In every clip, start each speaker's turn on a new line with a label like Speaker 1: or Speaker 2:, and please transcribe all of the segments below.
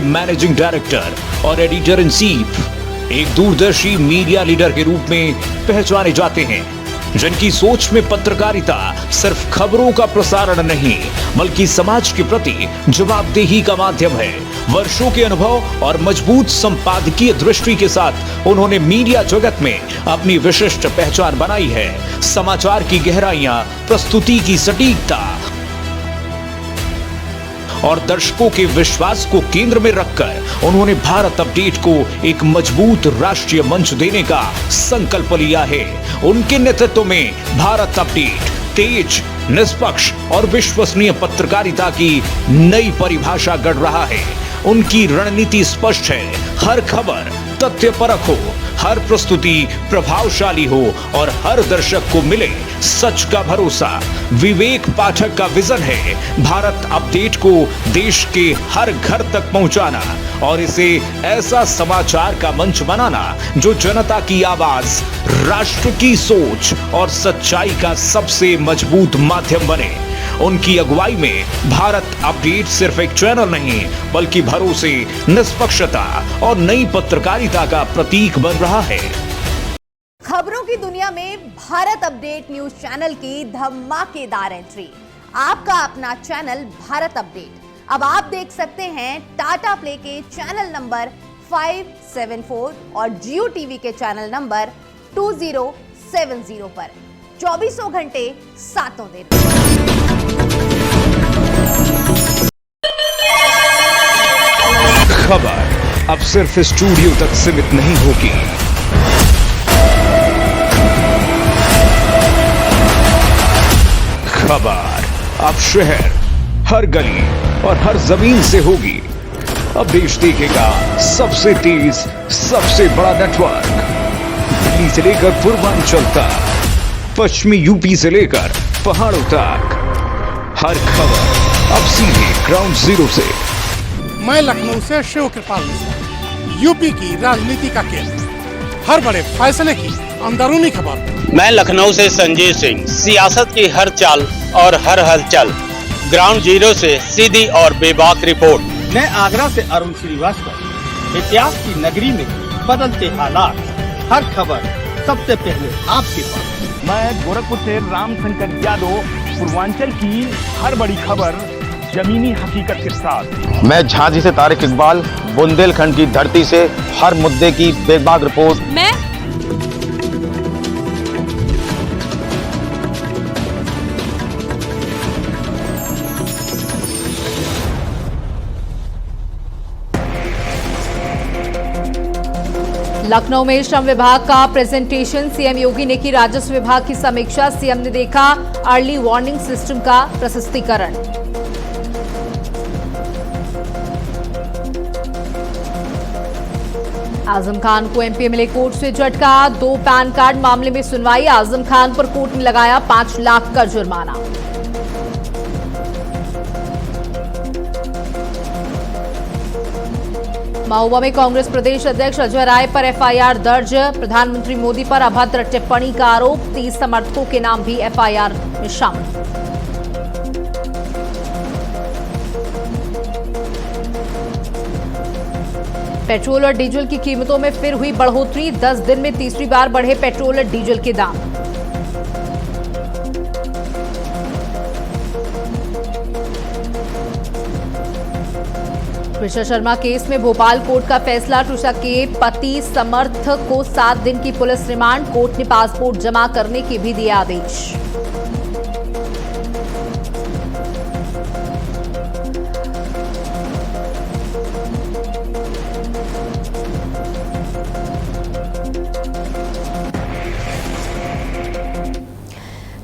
Speaker 1: Managing director और editor in chief एक दूरदर्शी मीडिया लीडर के रूप में पहचाने जाते हैं, जिनकी सोच में पत्रकारिता सिर्फ खबरों का प्रसारण नहीं बल्कि समाज के प्रति जवाबदेही का माध्यम है। वर्षों के अनुभव और मजबूत संपादकीय दृष्टि के साथ उन्होंने मीडिया जगत में अपनी विशिष्ट पहचान बनाई है। समाचार की गहराइयां, प्रस्तुति की सटीकता और दर्शकों के विश्वास को केंद्र में रखकर उन्होंने भारत अपडेट को एक मजबूत राष्ट्रीय मंच देने का संकल्प लिया है। उनके नेतृत्व में भारत अपडेट तेज, निष्पक्ष और विश्वसनीय पत्रकारिता की नई परिभाषा गढ़ रहा है। उनकी रणनीति स्पष्ट है, हर खबर तथ्यपरक हो, हर प्रस्तुति प्रभावशाली हो और हर दर्शक को मिले सच का भरोसा। विवेक पाठक का विजन है भारत अपडेट को देश के हर घर तक पहुंचाना और इसे ऐसा समाचार का मंच बनाना जो जनता की आवाज, राष्ट्र की सोच और सच्चाई का सबसे मजबूत माध्यम बने। उनकी अगुवाई में भारत अपडेट सिर्फ एक चैनल नहीं बल्कि भरोसे, निष्पक्षता और नई पत्रकारिता का प्रतीक बन रहा है।
Speaker 2: खबरों की दुनिया में भारत अपडेट न्यूज चैनल की धमाकेदार एंट्री। आपका अपना चैनल भारत अपडेट अब आप देख सकते हैं टाटा प्ले के चैनल नंबर 574 और जियो टीवी के चैनल नंबर 2070 पर 24 घंटे 7 दिन।
Speaker 1: खबर अब सिर्फ स्टूडियो तक सीमित नहीं होगी। खबर अब शहर, हर गली और हर जमीन से होगी। अब देश देखेगा सबसे तेज, सबसे बड़ा नेटवर्क। दिल्ली से लेकर पूर्वांचल तक, पश्चिमी यूपी से लेकर पहाड़ों तक, हर खबर अब सीधे ग्राउंड जीरो से।
Speaker 3: मैं लखनऊ से शिव कृपाल मिश्रा, यूपी की राजनीति का केंद्र, हर बड़े फैसले की अंदरूनी खबर।
Speaker 4: मैं लखनऊ से संजीव सिंह, सियासत की हर चाल और हर हलचल, ग्राउंड जीरो से सीधी और बेबाक रिपोर्ट।
Speaker 5: मैं आगरा से अरुण श्रीवास्तव, इतिहास की नगरी में बदलते हालात, हर खबर सबसे पहले आपके पास।
Speaker 6: मैं गोरखपुर से रामशंकर यादव, पूर्वांचल की हर बड़ी खबर जमीनी हकीकत के साथ।
Speaker 7: मैं झांसी से तारिक इकबाल, बुंदेलखंड की धरती से हर मुद्दे की बेबाक रिपोर्ट।
Speaker 2: मैं
Speaker 8: लखनऊ में श्रम विभाग का प्रेजेंटेशन, सीएम योगी ने की राजस्व विभाग की समीक्षा। सीएम ने देखा अर्ली वार्निंग सिस्टम का प्रशस्तीकरण। आजम खान को एमपीएमएलए कोर्ट से झटका, 2 पैन कार्ड मामले में सुनवाई। आजम खान पर कोर्ट ने लगाया 5 लाख का जुर्माना। महोबा में कांग्रेस प्रदेश अध्यक्ष अजय राय पर एफआईआर दर्ज। प्रधानमंत्री मोदी पर अभद्र टिप्पणी का आरोप, 30 समर्थकों के नाम भी एफआईआर में शामिल। पेट्रोल और डीजल की कीमतों में फिर हुई बढ़ोतरी, 10 दिन में तीसरी बार बढ़े पेट्रोल और डीजल के दाम। ट्विशा शर्मा केस में भोपाल कोर्ट का फैसला, ट्विशा के पति समर्थ को 7 दिन की पुलिस रिमांड, कोर्ट ने पासपोर्ट जमा करने के भी दिए आदेश।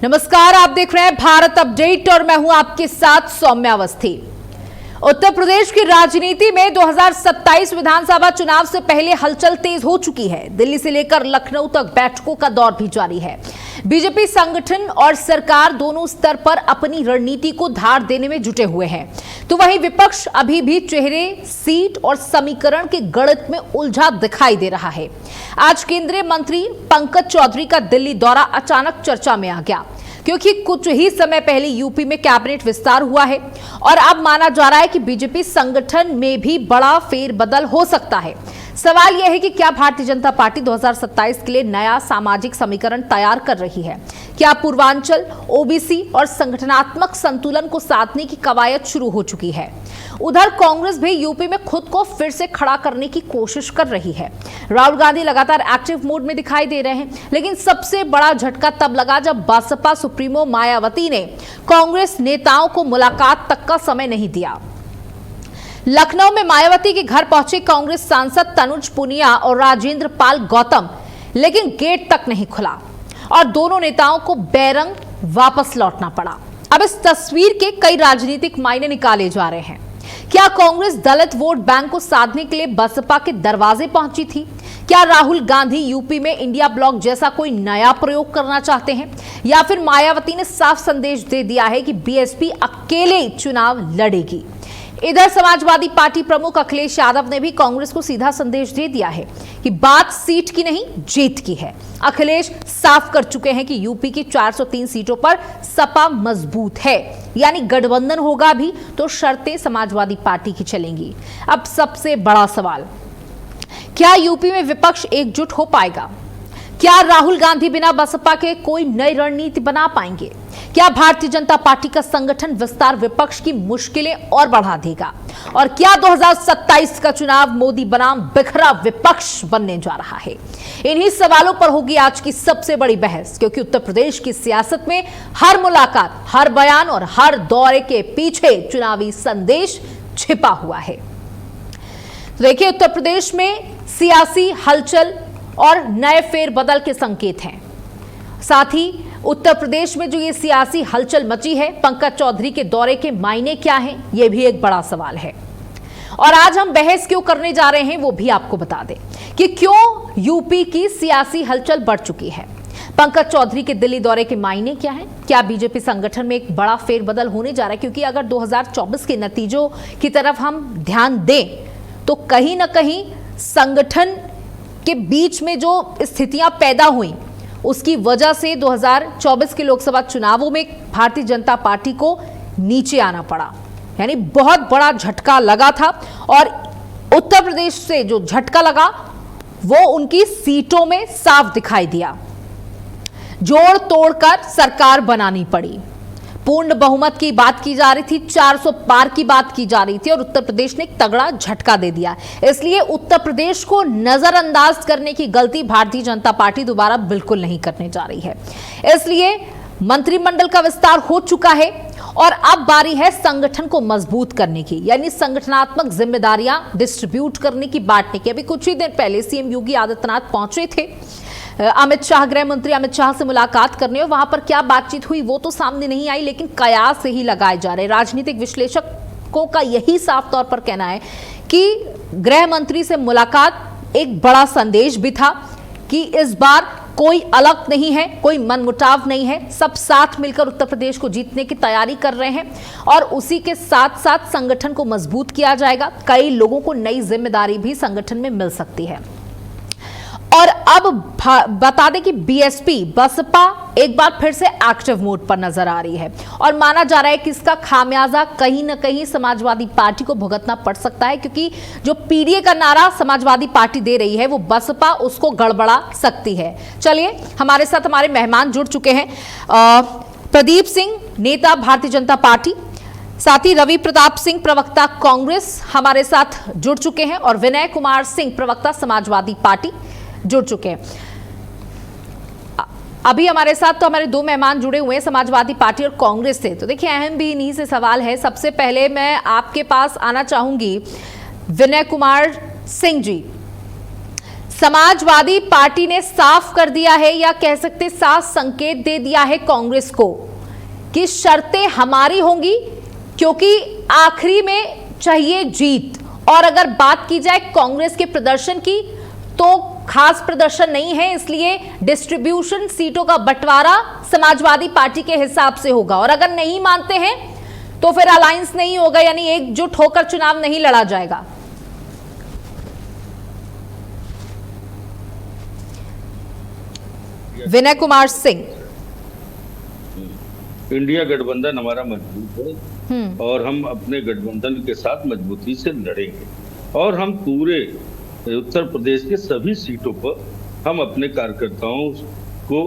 Speaker 8: नमस्कार, आप देख रहे हैं भारत अपडेट और मैं हूं आपके साथ सौम्या अवस्थी। उत्तर प्रदेश की राजनीति में 2027 विधानसभा चुनाव से पहले हलचल तेज हो चुकी है। दिल्ली से लेकर लखनऊ तक बैठकों का दौर भी जारी है। बीजेपी संगठन और सरकार दोनों स्तर पर अपनी रणनीति को धार देने में जुटे हुए हैं, तो वहीं विपक्ष अभी भी चेहरे, सीट और समीकरण के गणित में उलझा दिखाई दे रहा है। आज केंद्रीय मंत्री पंकज चौधरी का दिल्ली दौरा अचानक चर्चा में आ गया, क्योंकि कुछ ही समय पहले यूपी में कैबिनेट विस्तार हुआ है और अब माना जा रहा है कि बीजेपी संगठन में भी बड़ा फेरबदल हो सकता है। सवाल यह है कि क्या भारतीय जनता पार्टी 2027 के लिए नया सामाजिक समीकरण तैयार कर रही है? क्या पूर्वांचल, ओबीसी और संगठनात्मक संतुलन को साधने की कवायद शुरू हो चुकी है? उधर कांग्रेस भी यूपी में खुद को फिर से खड़ा करने की कोशिश कर रही है। राहुल गांधी लगातार एक्टिव मोड में दिखाई दे रहे हैं, लेकिन सबसे बड़ा झटका तब लगा जब बसपा सुप्रीमो मायावती ने कांग्रेस नेताओं को मुलाकात तक का समय नहीं दिया। लखनऊ में मायावती के घर पहुंचे कांग्रेस सांसद तनुज पुनिया और राजेंद्र पाल गौतम, लेकिन गेट तक नहीं खुला और दोनों नेताओं को बेरंग वापस लौटना पड़ा। अब इस तस्वीर के कई राजनीतिक मायने निकाले जा रहे हैं। क्या कांग्रेस दलित वोट बैंक को साधने के लिए बसपा के दरवाजे पहुंची थी? क्या राहुल गांधी यूपी में इंडिया ब्लॉक जैसा कोई नया प्रयोग करना चाहते हैं, या फिर मायावती ने साफ संदेश दे दिया है कि बीएसपी अकेले चुनाव लड़ेगी? इधर समाजवादी पार्टी प्रमुख अखिलेश यादव ने भी कांग्रेस को सीधा संदेश दे दिया है कि बात सीट की नहीं, जीत की है। अखिलेश साफ कर चुके हैं कि यूपी की 403 सीटों पर सपा मजबूत है, यानी गठबंधन होगा भी तो शर्तें समाजवादी पार्टी की चलेंगी। अब सबसे बड़ा सवाल, क्या यूपी में विपक्ष एकजुट हो पाएगा? क्या राहुल गांधी बिना बसपा के कोई नई रणनीति बना पाएंगे? क्या भारतीय जनता पार्टी का संगठन विस्तार विपक्ष की मुश्किलें और बढ़ा देगा? और क्या 2027 का चुनाव मोदी बनाम बिखरा विपक्ष बनने जा रहा है? इन्हीं सवालों पर होगी आज की सबसे बड़ी बहस, क्योंकि उत्तर प्रदेश की सियासत में हर मुलाकात, हर बयान और हर दौरे के पीछे चुनावी संदेश छिपा हुआ है। तो देखिए, उत्तर प्रदेश में सियासी हलचल और नए फेरबदल के संकेत हैं। साथ ही उत्तर प्रदेश में जो ये सियासी हलचल मची है, पंकज चौधरी के दौरे के मायने क्या हैं, ये भी एक बड़ा सवाल है। और आज हम बहस क्यों करने जा रहे हैं वो भी आपको बता दें कि क्यों यूपी की सियासी हलचल बढ़ चुकी है। पंकज चौधरी के दिल्ली दौरे के मायने क्या हैं? क्या बीजेपी संगठन में एक बड़ा फेरबदल होने जा रहा है? क्योंकि अगर 2024 के नतीजों की तरफ हम ध्यान दें तो कहीं ना कहीं संगठन के बीच में जो स्थितियां पैदा हुई उसकी वजह से 2024 के लोकसभा चुनावों में भारतीय जनता पार्टी को नीचे आना पड़ा, यानी बहुत बड़ा झटका लगा था। और उत्तर प्रदेश से जो झटका लगा वो उनकी सीटों में साफ दिखाई दिया। जोड़ तोड़कर सरकार बनानी पड़ी, पूर्ण बहुमत की बात की जा रही थी, 400 पार की बात की जा रही थी और उत्तर प्रदेश ने एक तगड़ा झटका दे दिया। इसलिए उत्तर प्रदेश को नजरअंदाज करने की गलती भारतीय जनता पार्टी दोबारा बिल्कुल नहीं करने जा रही है। इसलिए मंत्रिमंडल का विस्तार हो चुका है और अब बारी है संगठन को मजबूत करने की, यानी संगठनात्मक जिम्मेदारियां डिस्ट्रीब्यूट करने की, बांटने की। अभी कुछ ही दिन पहले सीएम योगी आदित्यनाथ पहुंचे थे अमित शाह, गृह मंत्री अमित शाह से मुलाकात करने, और वहां पर क्या बातचीत हुई वो तो सामने नहीं आई, लेकिन कयास ही लगाए जा रहे। राजनीतिक विश्लेषकों का यही साफ तौर पर कहना है कि गृह मंत्री से मुलाकात एक बड़ा संदेश भी था कि इस बार कोई अलग नहीं है, कोई मनमुटाव नहीं है, सब साथ मिलकर उत्तर प्रदेश को जीतने की तैयारी कर रहे हैं और उसी के साथ साथ संगठन को मजबूत किया जाएगा। कई लोगों को नई जिम्मेदारी भी संगठन में मिल सकती है। और अब बता दें कि बीएसपी बसपा एक बार फिर से एक्टिव मोड पर नजर आ रही है और माना जा रहा है कि इसका खामियाजा कहीं ना कहीं समाजवादी पार्टी को भुगतना पड़ सकता है, क्योंकि जो पीडीए का नारा समाजवादी पार्टी दे रही है वो बसपा उसको गड़बड़ा सकती है। चलिए, हमारे साथ हमारे मेहमान जुड़ चुके हैं। प्रदीप सिंह, नेता भारतीय जनता पार्टी, साथ ही रवि प्रताप सिंह, प्रवक्ता कांग्रेस, हमारे साथ जुड़ चुके हैं, और विनय कुमार सिंह, प्रवक्ता समाजवादी पार्टी, जुड़ चुके हैं। अभी हमारे साथ तो हमारे दो मेहमान जुड़े हुए हैं समाजवादी पार्टी और कांग्रेस से। तो देखिए, अहम भी इन्हीं से सवाल है। सबसे पहले मैं आपके पास आना चाहूंगी विनय कुमार सिंह जी। समाजवादी पार्टी ने साफ कर दिया है, या कह सकते साफ संकेत दे दिया है कांग्रेस को कि शर्तें हमारी होंगी, क्योंकि आखिरी में चाहिए जीत। और अगर बात की जाए कांग्रेस के प्रदर्शन की तो खास प्रदर्शन नहीं है, इसलिए डिस्ट्रीब्यूशन सीटों का बंटवारा समाजवादी पार्टी के हिसाब से होगा। और अगर नहीं मानते हैं तो फिर अलायंस नहीं होगा, यानी एकजुट होकर चुनाव नहीं लड़ा जाएगा। विनय कुमार सिंह।
Speaker 9: इंडिया गठबंधन हमारा मजबूत है और हम अपने गठबंधन के साथ मजबूती से लड़ेंगे और हम पूरे उत्तर प्रदेश के सभी सीटों पर हम अपने कार्यकर्ताओं को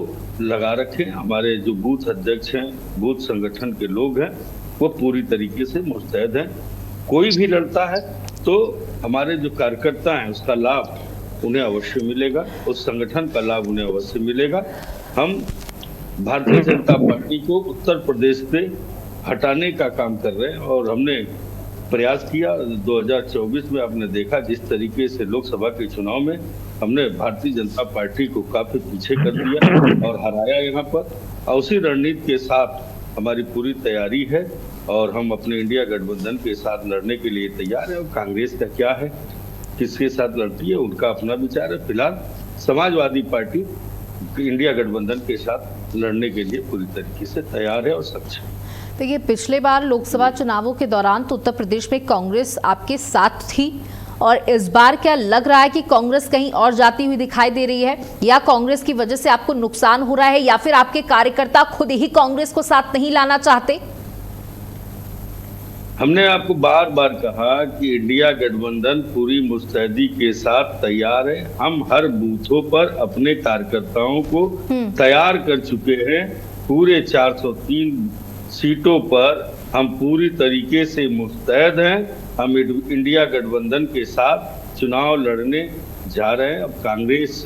Speaker 9: लगा रखें। हमारे जो बूथ अध्यक्ष हैं, बूथ संगठन के लोग हैं, वो पूरी तरीके से मुस्तैद हैं। कोई भी लड़ता है तो हमारे जो कार्यकर्ता हैं उसका लाभ उन्हें अवश्य मिलेगा, उस संगठन का लाभ उन्हें अवश्य मिलेगा। हम भारतीय जनता पार्टी को उत्तर प्रदेश पे हटाने का काम कर रहे हैं और हमने प्रयास किया। 2024 में आपने देखा जिस तरीके से लोकसभा के चुनाव में हमने भारतीय जनता पार्टी को काफी पीछे कर दिया और हराया यहाँ पर। और उसी रणनीति के साथ हमारी पूरी तैयारी है और हम अपने इंडिया गठबंधन के साथ लड़ने के लिए तैयार है। और कांग्रेस का क्या है, किसके साथ लड़ती है, उनका अपना विचार है। फिलहाल समाजवादी पार्टी इंडिया गठबंधन के साथ लड़ने के लिए पूरी तरीके से तैयार है और सक्षम।
Speaker 8: देखिए, पिछले बार लोकसभा चुनावों के दौरान तो उत्तर प्रदेश में कांग्रेस आपके साथ थी और इस बार क्या लग रहा है कि कांग्रेस कहीं और जाती हुई दिखाई दे रही है, या कांग्रेस की वजह से आपको नुकसान हो रहा है, या फिर आपके कार्यकर्ता खुद ही कांग्रेस को साथ नहीं लाना चाहते?
Speaker 9: हमने आपको बार बार कहा कि इंडिया गठबंधन पूरी मुस्तैदी के साथ तैयार है। हम हर बूथों पर अपने कार्यकर्ताओं को तैयार कर चुके हैं। पूरे 403 सीटों पर हम पूरी तरीके से मुस्तैद हैं। हम इंडिया गठबंधन के साथ चुनाव लड़ने जा रहे हैं। अब कांग्रेस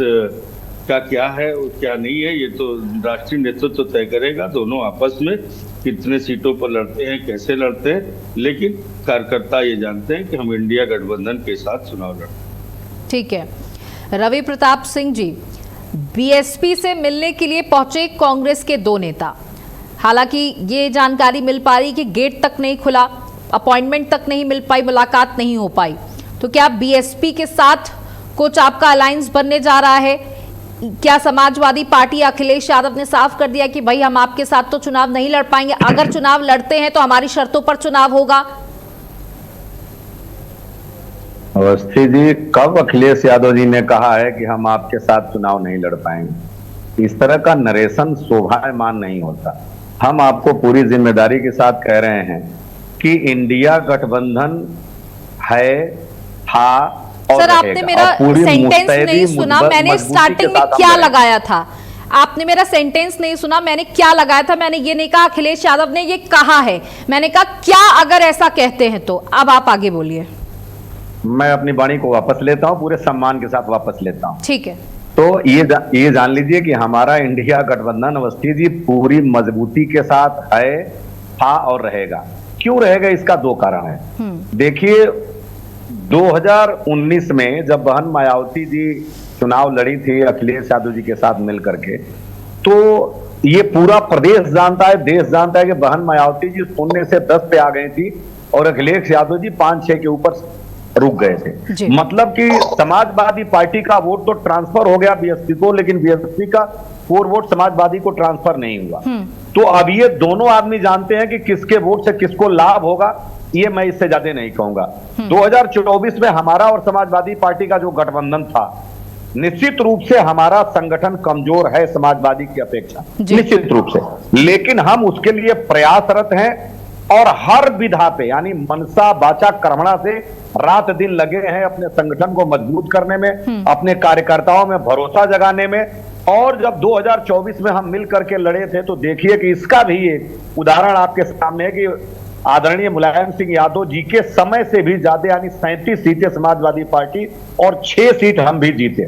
Speaker 9: का क्या है और क्या नहीं है ये तो राष्ट्रीय नेतृत्व तय करेगा, दोनों आपस में कितने सीटों पर लड़ते हैं, कैसे लड़ते हैं। लेकिन कार्यकर्ता ये जानते हैं कि हम इंडिया गठबंधन के साथ चुनाव लड़ते हैं।
Speaker 8: ठीक है। रवि प्रताप सिंह जी, बीएसपी से मिलने के लिए पहुंचे कांग्रेस के दो नेता। हालांकि ये जानकारी मिल पा रही कि गेट तक नहीं खुला, अपॉइंटमेंट तक नहीं मिल पाई, मुलाकात नहीं हो पाई। तो क्या बीएसपी के साथ कुछ आपका अलायंस बनने जा रहा है? क्या समाजवादी पार्टी अखिलेश यादव ने साफ कर दिया कि भाई हम आपके साथ तो चुनाव नहीं लड़ पाएंगे, अगर चुनाव लड़ते हैं तो हमारी शर्तों पर चुनाव होगा?
Speaker 10: अवस्थी जी, कब अखिलेश यादव जी ने कहा है कि हम आपके साथ चुनाव नहीं लड़ पाएंगे? इस तरह का नरेशन शोभायमान नहीं होता। हम आपको पूरी जिम्मेदारी के साथ कह रहे हैं कि इंडिया गठबंधन है, था और
Speaker 8: सर, आपने मेरा सेंटेंस नहीं सुना। मैंने स्टार्टिंग में क्या लगाया था? आपने मेरा सेंटेंस नहीं सुना। मैंने क्या लगाया था? मैंने ये नहीं कहा अखिलेश यादव ने ये कहा है, मैंने कहा क्या अगर ऐसा कहते हैं तो। अब आप आगे बोलिए।
Speaker 10: मैं अपनी वाणी को वापस लेता हूं, पूरे सम्मान के साथ वापस लेता हूं।
Speaker 8: ठीक है।
Speaker 10: तो ये जान लीजिए कि हमारा इंडिया गठबंधन अवस्थी जी पूरी मजबूती के साथ है, था और रहेगा। क्यों रहेगा? इसका दो कारण है। देखिए, 2019 में जब बहन मायावती जी चुनाव लड़ी थी अखिलेश यादव जी के साथ मिलकर के, तो ये पूरा प्रदेश जानता है, देश जानता है कि बहन मायावती जी 0 से 10 पे आ गई थी और अखिलेश यादव जी 5-6 के ऊपर रुक गए थे। मतलब कि समाजवादी पार्टी का वोट तो ट्रांसफर हो गया बीएसपी को, लेकिन बीएसपी का 4 वोट समाजवादी को ट्रांसफर नहीं हुआ। तो अब ये दोनों आदमी जानते हैं कि किसके वोट से किसको लाभ होगा। ये मैं इससे ज्यादा नहीं कहूंगा। 2024 में हमारा और समाजवादी पार्टी का जो गठबंधन था, निश्चित रूप से हमारा संगठन कमजोर है समाजवादी की अपेक्षा, निश्चित रूप से। लेकिन हम उसके लिए प्रयासरत हैं और हर विधा पे, यानी मनसा वाचा कर्मणा से रात दिन लगे हैं अपने संगठन को मजबूत करने में, अपने कार्यकर्ताओं में भरोसा जगाने में। और जब 2024 में हम मिल करके लड़े थे तो देखिए कि इसका भी एक उदाहरण आपके सामने है कि आदरणीय मुलायम सिंह यादव जी के समय से भी ज्यादा, यानी 37 सीटें समाजवादी पार्टी और 6 सीट हम भी जीते।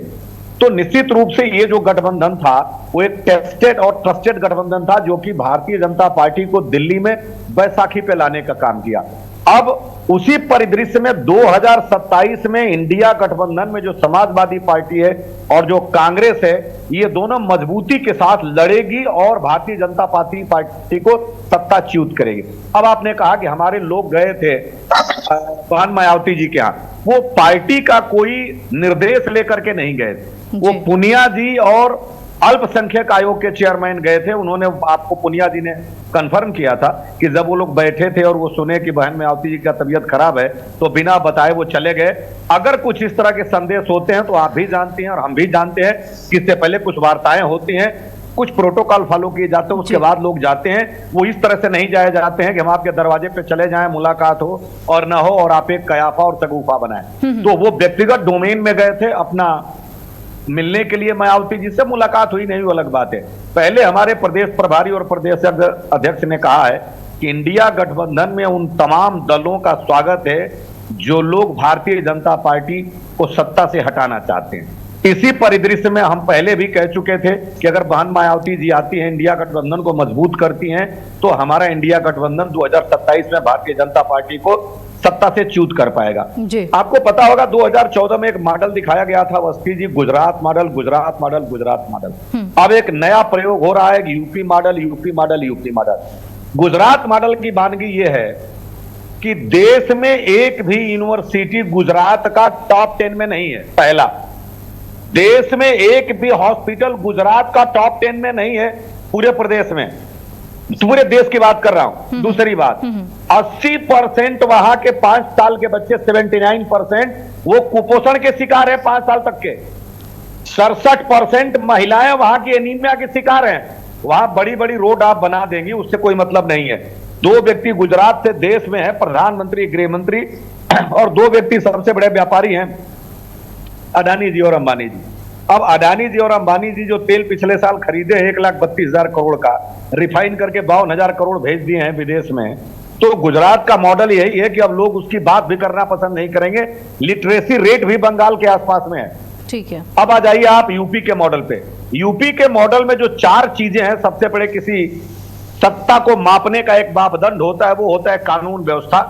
Speaker 10: तो निश्चित रूप से ये जो गठबंधन था वो एक टेस्टेड और ट्रस्टेड गठबंधन था, जो कि भारतीय जनता पार्टी को दिल्ली में बैसाखी पे लाने का काम किया। अब उसी परिदृश्य में 2027 में इंडिया गठबंधन में जो समाजवादी पार्टी है और जो कांग्रेस है, ये दोनों मजबूती के साथ लड़ेगी और भारतीय जनता पार्टी को सत्ताच्युत करेगी। अब आपने कहा कि हमारे लोग गए थे बहन मायावती जी के यहाँ, वो पार्टी का कोई निर्देश लेकर के नहीं गए थे। वो पुनिया जी और अल्पसंख्यक आयोग के चेयरमैन गए थे। उन्होंने, आपको पुनिया जी ने कंफर्म किया था कि जब वो लोग बैठे थे और वो सुने कि बहन मायावती जी का तबीयत खराब है तो बिना बताए वो चले गए। अगर कुछ इस तरह के संदेश होते हैं तो आप भी जानते हैं और हम भी जानते हैं कि इससे पहले कुछ वार्ताएं होती हैं कुछ प्रोटोकॉल फॉलो किए जाते हैं, उसके बाद लोग जाते हैं। वो इस तरह से नहीं जाए जाते हैं कि हम आपके दरवाजे पे चले जाएं, मुलाकात हो और ना हो और आप एक कयाफा और सगुफा बनाएं। तो वो व्यक्तिगत डोमेन में गए थे अपना मिलने के लिए, मायावती जी से मुलाकात हुई नहीं, वो अलग बात है। पहले हमारे प्रदेश प्रभारी और प्रदेश अध्यक्ष ने कहा है कि इंडिया गठबंधन में उन तमाम दलों का स्वागत है जो लोग भारतीय जनता पार्टी को सत्ता से हटाना चाहते हैं। इसी परिदृश्य में हम पहले भी कह चुके थे कि अगर बहन मायावती जी आती हैं, इंडिया गठबंधन को मजबूत करती हैं, तो हमारा इंडिया गठबंधन 2027 में भारतीय जनता पार्टी को सत्ता से च्यूत कर पाएगा। आपको पता होगा 2014 में एक मॉडल दिखाया गया था Awasthi ji, Gujarat model, Gujarat model, Gujarat model. अब एक नया प्रयोग हो रहा है, UP model, UP model, UP model. Gujarat model की वानगी यह है कि देश में एक भी यूनिवर्सिटी गुजरात का टॉप 10 में नहीं है। पहला, देश में एक भी हॉस्पिटल गुजरात का टॉप 10 में नहीं है पूरे प्रदेश में, पूरे देश की बात कर रहा हूं। दूसरी बात, 80% वहां के 5 साल के बच्चे, 79% वो कुपोषण के शिकार है 5 साल तक के। 67% महिलाएं वहां की एनीमिया के शिकार हैं। वहां बड़ी बड़ी रोड आप बना देंगी, उससे कोई मतलब नहीं है। 2 व्यक्ति गुजरात से देश में है, प्रधानमंत्री, गृह मंत्री, और 2 व्यक्ति सबसे बड़े व्यापारी हैं, अडानी जी और अंबानी जी। अब अडानी जी और अंबानी जी जो तेल पिछले साल खरीदे 1,32,000 करोड़ का, रिफाइन करके 52,000 करोड़ भेज दिए हैं विदेश में, तो गुजरात का मॉडल यही है कि अब लोग उसकी बात भी करना पसंद नहीं करेंगे। लिटरेसी रेट भी बंगाल के आसपास में है।
Speaker 8: ठीक है।
Speaker 10: अब आ जाइए आप यूपी के मॉडल पे। यूपी के मॉडल में जो 4 चीजें हैं, सबसे बड़े किसी सत्ता को मापने का एक मापदंड होता है, वो होता है कानून व्यवस्था,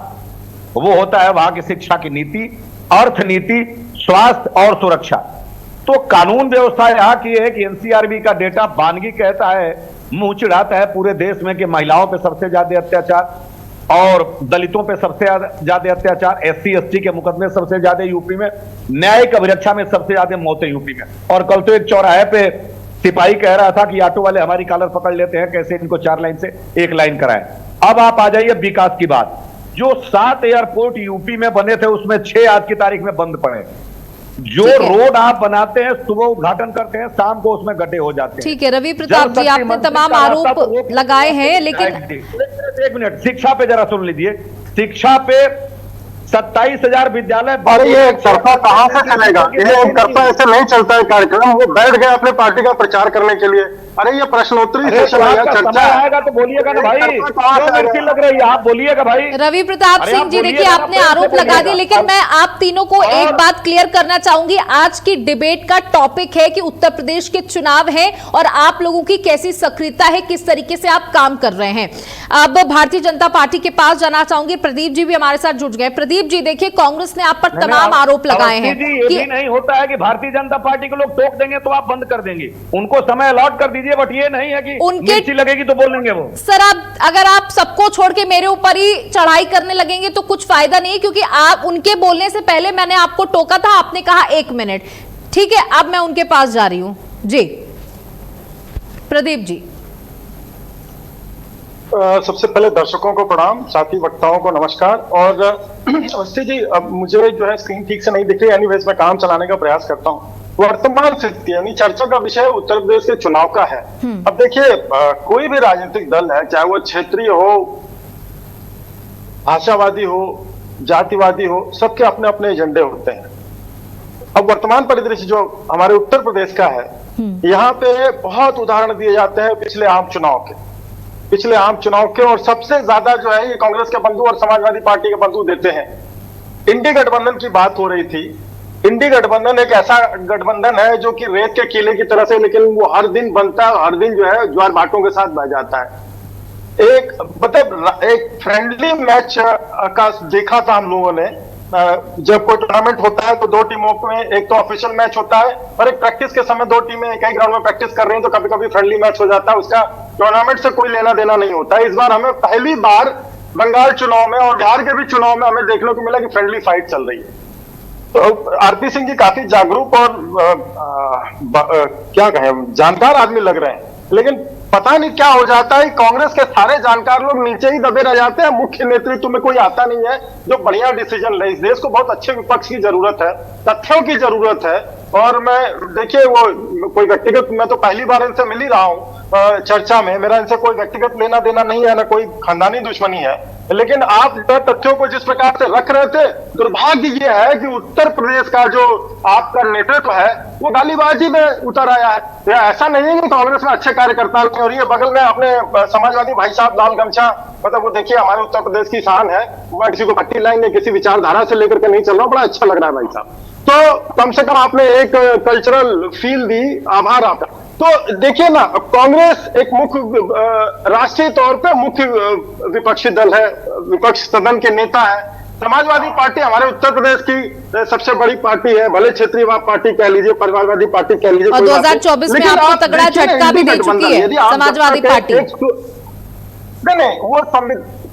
Speaker 10: वो होता है वहां की शिक्षा की नीति, अर्थनीति, स्वास्थ्य और सुरक्षा। तो कानून व्यवस्था यहाँ की है कि एनसीआरबी का डेटा वानगी कहता है, मुंह चिढ़ाता है पूरे देश में कि महिलाओं पे सबसे ज्यादा अत्याचार और दलितों पे सबसे ज्यादा अत्याचार, SC ST के मुकदमे सबसे ज्यादा यूपी में, न्यायिक अभिरक्षा में सबसे ज्यादा मौतें यूपी में। और कल तो एक चौराहे पे सिपाही कह रहा था कि ऑटो वाले हमारी कॉलर पकड़ लेते हैं, कैसे इनको 4 लाइन से 1 लाइन कराएं। अब आप आ जाइए विकास की बात। जो 7 एयरपोर्ट यूपी में बने थे उसमें 6 आज की तारीख में बंद पड़े। जो रोड आप बनाते हैं, सुबह उद्घाटन करते हैं, शाम को उसमें गड्ढे हो जाते हैं।
Speaker 8: ठीक है रवि प्रताप जी, आपने तमाम आरोप लगाए हैं, लेकिन
Speaker 10: एक मिनट, शिक्षा पे जरा सुन लीजिए। शिक्षा पे 27,000 विद्यालय।
Speaker 11: अरे ये एक तरफा कहाँ से चलेगा? ये एक तरफा ऐसे नहीं चलता है कार्यक्रम। वो बैठ गए अपने पार्टी का प्रचार करने के लिए। अरे ये प्रश्नोत्तरी सेशन है, चर्चा
Speaker 10: आएगा तो बोलिएगा ना भाई, क्यों लग रही है? आप बोलिएगा भाई।
Speaker 8: रवि प्रताप सिंह जी, देखिए आपने आरोप लगा दिए, लेकिन मैं आप तीनों को एक बात क्लियर करना चाहूंगी। आज की डिबेट का टॉपिक है कि उत्तर प्रदेश के चुनाव है और आप लोगों की कैसी सक्रियता है, किस तरीके से आप काम कर रहे हैं। अब भारतीय जनता पार्टी के पास जाना चाहूंगी, प्रदीप जी भी हमारे साथ जुड़ गए। प्रदीप जी, देखिए कांग्रेस ने आप पर तमाम आरोप लगाए हैं
Speaker 10: कि ये नहीं होता है कि भारतीय जनता पार्टी को लोग टोक देंगे तो आप बंद कर देंगे, उनको समय अलॉट कर दीजिए। बट ये नहीं है कि
Speaker 8: उनके
Speaker 10: मिर्ची लगेगी तो बोलेंगे वो।
Speaker 8: सर, अगर आप सबको छोड़ के मेरे ऊपर ही चढ़ाई करने लगेंगे तो कुछ फायदा नहीं, क्योंकि आप उनके बोलने से पहले मैंने आपको टोका था, आपने कहा 1 मिनट। ठीक है, अब मैं उनके पास जा रही हूं। जी प्रदीप जी।
Speaker 11: सबसे पहले दर्शकों को प्रणाम, साथी वक्ताओं को नमस्कार। और अवस्थी जी, अब मुझे जो है स्क्रीन ठीक से नहीं दिख रही, एनीवेज मैं काम चलाने का प्रयास करता हूँ। वर्तमान स्थिति यानी चर्चा का विषय उत्तर प्रदेश के चुनाव का है। अब देखिए, कोई भी राजनीतिक दल है, चाहे वो क्षेत्रीय हो, भाषावादी हो, जातिवादी हो, सबके अपने अपने एजेंडे होते हैं। अब वर्तमान परिदृश्य जो हमारे उत्तर प्रदेश का है, यहाँ पे बहुत उदाहरण दिए जाते हैं पिछले आम चुनाव के, और सबसे ज्यादा जो है ये कांग्रेस के बंधु और समाजवादी पार्टी के बंधु देते हैं। इंडी गठबंधन की बात हो रही थी। इंडी गठबंधन एक ऐसा गठबंधन है जो कि रेत के किले की तरह से, लेकिन वो हर दिन बनता है, हर दिन जो है ज्वार भाटों के साथ बह जाता है। एक मतलब एक फ्रेंडली मैच का देखा था हम लोगों ने। जब कोई टूर्नामेंट होता है तो 2 टीमों में एक तो ऑफिशियल मैच होता है और एक प्रैक्टिस के समय 2 टीमें एक ही ग्राउंड में प्रैक्टिस कर रही हैं, तो कभी कभी फ्रेंडली मैच हो जाता है, उसका टूर्नामेंट से कोई लेना देना नहीं होता है। इस बार हमें पहली बार बंगाल चुनाव में और बिहार के भी चुनाव में हमें देखने को मिला कि फ्रेंडली फाइट चल रही है। तो आरपी सिंह जी काफी जागरूक और क्या कहें, जानकार आदमी लग रहे हैं, लेकिन पता नहीं क्या हो जाता है, कांग्रेस के सारे जानकार लोग नीचे ही दबे रह जाते हैं। मुख्य नेतृत्व में कोई आता नहीं है जो बढ़िया डिसीजन ले। इस देश को बहुत अच्छे विपक्ष की जरूरत है, तथ्यों की जरूरत है, और मैं देखिए वो कोई व्यक्तिगत, मैं तो पहली बार इनसे मिल ही रहा हूँ चर्चा में, मेरा इनसे कोई व्यक्तिगत लेना देना नहीं है, ना कोई खानदानी दुश्मनी है, लेकिन आप तथ्यों को जिस प्रकार से रख रहे थे, दुर्भाग्य ये है कि उत्तर प्रदेश का जो आपका नेतृत्व है वो गालीबाजी में उतर आया है। या ऐसा नहीं है कि कांग्रेस में अच्छे कार्यकर्ता नहीं, और ये बगल में अपने समाजवादी भाई साहब लाल गमछा, मतलब वो देखिए हमारे उत्तर प्रदेश की शान है, मैं किसी को पट्टी लाइन या किसी विचारधारा से लेकर के नहीं चल रहा, बड़ा अच्छा लग रहा है भाई साहब। तो कम से कम आपने एक कल्चरल फील दी, आभार आपका। तो देखिए ना, कांग्रेस एक मुख्य राष्ट्रीय तौर पे मुख्य विपक्षी दल है, विपक्ष सदन के नेता है। समाजवादी पार्टी हमारे उत्तर प्रदेश की सबसे बड़ी पार्टी है, भले क्षेत्रीयवाद पार्टी कह लीजिए, परिवारवादी पार्टी कह लीजिए,
Speaker 8: और 2024 में आपको तगड़ा झटका भी दे चुकी है समाजवादी पार्टी।
Speaker 11: नहीं, वो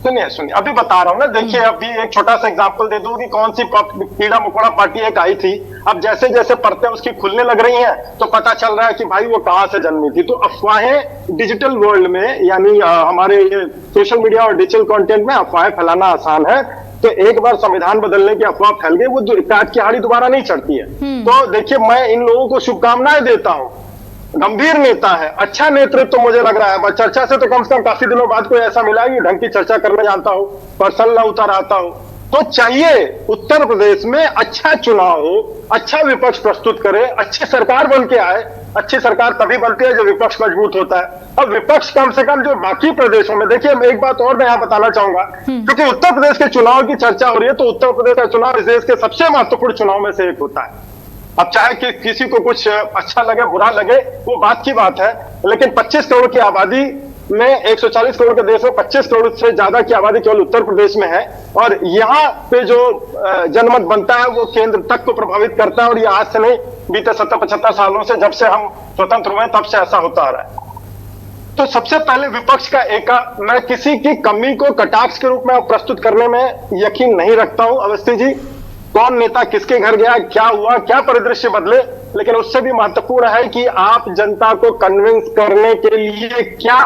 Speaker 11: सुनिए अभी बता रहा हूँ ना, देखिए अभी एक छोटा सा एग्जांपल दे दूं कि कौन सी कीड़ा मकोड़ा पार्टी एक आई थी, अब जैसे जैसे परतें उसकी खुलने लग रही हैं तो पता चल रहा है कि भाई वो कहां से जन्मी थी। तो अफवाहें डिजिटल वर्ल्ड में, यानी हमारे ये सोशल मीडिया और डिजिटल कंटेंट में अफवाहें फैलाना आसान है। तो एक बार संविधान बदलने की अफवाह फैल गई, वो काट की हाड़ी दोबारा नहीं चढ़ती है। तो देखिए मैं इन लोगों को शुभकामनाएं देता हूँ, गंभीर नेता है, अच्छा नेतृत्व तो मुझे लग रहा है। चर्चा से तो कम काफी दिनों बाद कोई ऐसा मिला कि ढंग की चर्चा करने जानता हो, पर्सन ना उतर आता हो। तो चाहिए उत्तर प्रदेश में अच्छा चुनाव हो, अच्छा विपक्ष प्रस्तुत करे, अच्छी सरकार बन के आए। अच्छी सरकार तभी बनती है जब विपक्ष मजबूत होता है। अब विपक्ष कम से कम जो बाकी प्रदेशों में, देखिए एक बात और मैं यहाँ बताना चाहूंगा, क्योंकि उत्तर प्रदेश के चुनाव की चर्चा हो रही है, तो उत्तर प्रदेश का चुनाव इस देश के सबसे महत्वपूर्ण चुनाव में से एक होता है। अब चाहे कि किसी को कुछ अच्छा लगे बुरा लगे वो बात की बात है, लेकिन 25 करोड़ की आबादी में, 140 करोड़ के देश में 25 करोड़ से ज्यादा की आबादी केवल उत्तर प्रदेश में है, और यहाँ पे जो जनमत बनता है वो केंद्र तक को प्रभावित करता है। और ये आज से नहीं, बीते 70-75 सालों से, जब से हम स्वतंत्र हुए तब से ऐसा होता आ रहा है। तो सबसे पहले विपक्ष का मैं किसी की कमी को कटाक्ष के रूप में प्रस्तुत करने में यकीन नहीं रखता हूं। अवस्थी जी, कौन नेता किसके घर गया, क्या हुआ, क्या परिदृश्य बदले, लेकिन उससे भी महत्वपूर्ण है कि आप जनता को कन्विंस करने के लिए क्या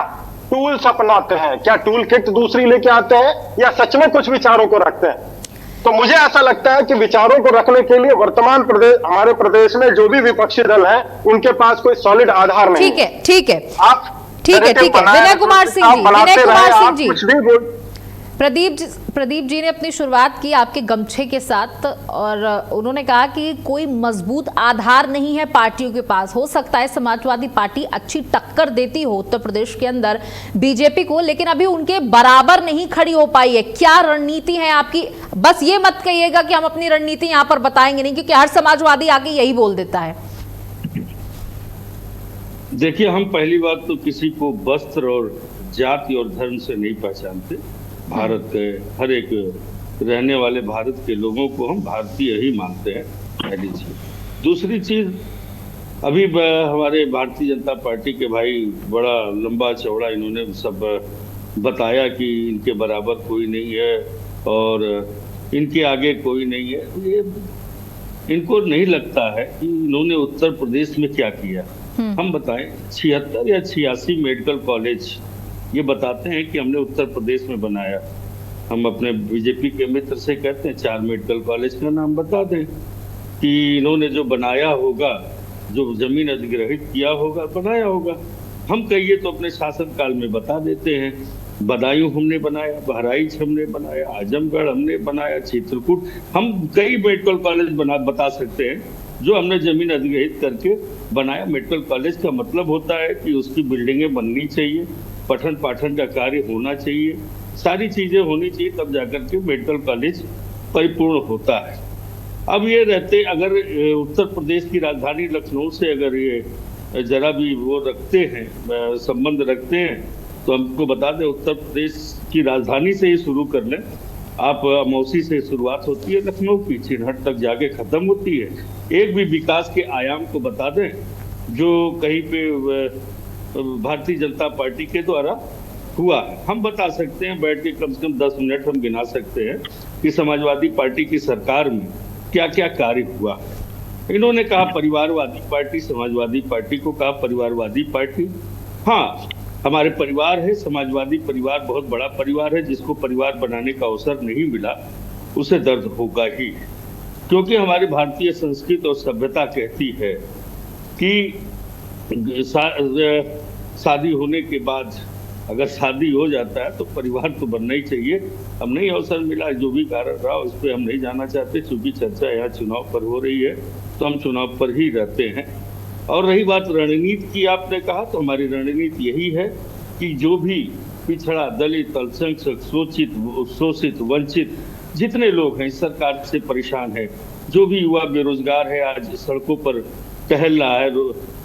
Speaker 11: टूल्स अपनाते हैं, क्या टूल किट दूसरी लेके आते हैं, या सच में कुछ विचारों को रखते हैं। तो मुझे ऐसा लगता है कि विचारों को रखने के लिए वर्तमान हमारे प्रदेश में जो भी विपक्षी दल है उनके पास कोई सॉलिड आधार नहीं।
Speaker 8: ठीक है, ठीक है,
Speaker 11: आप
Speaker 8: ठीक है, ठीक है। विनय कुमार सिंह जी, विनय कुमार सिंह जी,
Speaker 11: कुछ भी बोल।
Speaker 8: प्रदीप जी ने अपनी शुरुआत की आपके गमछे के साथ, और उन्होंने कहा कि कोई मजबूत आधार नहीं है पार्टियों के पास। हो सकता है समाजवादी पार्टी अच्छी टक्कर देती हो उत्तर प्रदेश के अंदर बीजेपी को, लेकिन अभी उनके बराबर नहीं खड़ी हो पाई है। क्या रणनीति है आपकी? बस ये मत कहिएगा कि हम अपनी रणनीति यहाँ पर बताएंगे नहीं, क्योंकि हर समाजवादी आके यही बोल देता है।
Speaker 9: देखिए, हम पहली बात तो किसी को वस्त्र और जाति और धर्म से नहीं पहचानते। भारत के हर एक रहने वाले भारत के लोगों को हम भारतीय ही मानते हैं, पहली चीज। दूसरी चीज, अभी हमारे भारतीय जनता पार्टी के भाई बड़ा लंबा चौड़ा इन्होंने सब बताया कि इनके बराबर कोई नहीं है और इनके आगे कोई नहीं है। ये इनको नहीं लगता है कि इन्होंने उत्तर प्रदेश में क्या किया। हम बताएं, 76 या 86 मेडिकल कॉलेज ये बताते हैं कि हमने उत्तर प्रदेश में बनाया। हम अपने बीजेपी के मित्र से कहते हैं 4 मेडिकल कॉलेज का नाम बता दें कि इन्होंने जो बनाया होगा, जो जमीन अधिग्रहित किया होगा, बनाया होगा। हम कहिए तो अपने शासनकाल में बता देते हैं, बदायूं हमने बनाया, बहराइच हमने बनाया, आजमगढ़ हमने बनाया, चित्रकूट, हम कई मेडिकल कॉलेज बता सकते हैं जो हमने जमीन अधिग्रहित करके बनाया। मेडिकल कॉलेज का मतलब होता है कि उसकी बिल्डिंगें बननी चाहिए, पठन पाठन का कार्य होना चाहिए, सारी चीजें होनी चाहिए, तब जाकर के मेडिकल कॉलेज परिपूर्ण होता है। अब ये रहते, अगर उत्तर प्रदेश की राजधानी लखनऊ से अगर ये जरा भी वो रखते हैं, संबंध रखते हैं, तो हमको बता दें उत्तर प्रदेश की राजधानी से ही शुरू कर लें आप। अमौसी से शुरुआत होती है लखनऊ की, चिन्हट तक जाके खत्म होती है। एक भी विकास के आयाम को बता दें जो कहीं पे भारतीय जनता पार्टी के द्वारा हुआ है। हम बता सकते हैं, बैठ के कम से कम 10 मिनट हम गिना सकते हैं कि समाजवादी पार्टी की सरकार में क्या क्या कार्य हुआ। इन्होंने कहा परिवारवादी पार्टी, समाजवादी पार्टी को कहा परिवारवादी पार्टी। हाँ, हमारे परिवार है, समाजवादी परिवार बहुत बड़ा परिवार है, जिसको परिवार बनाने का अवसर नहीं मिला उसे दर्द होगा ही। क्योंकि हमारी भारतीय संस्कृति और सभ्यता कहती है कि शादी होने के बाद अगर शादी हो जाता है तो परिवार तो बनना ही चाहिए। हम नहीं अवसर मिला, जो भी कारण रहा उस पर हम नहीं जाना चाहते, क्योंकि चर्चा यहाँ चुनाव पर हो रही है तो हम चुनाव पर ही रहते हैं। और रही बात रणनीति की, आपने कहा, तो हमारी रणनीति यही है कि जो भी पिछड़ा, दलित, अल्पसंख्यक, शोषित, वंचित जितने लोग हैं इस सरकार से परेशान है, जो भी युवा बेरोजगार है, आज सड़कों पर टहल रहा है,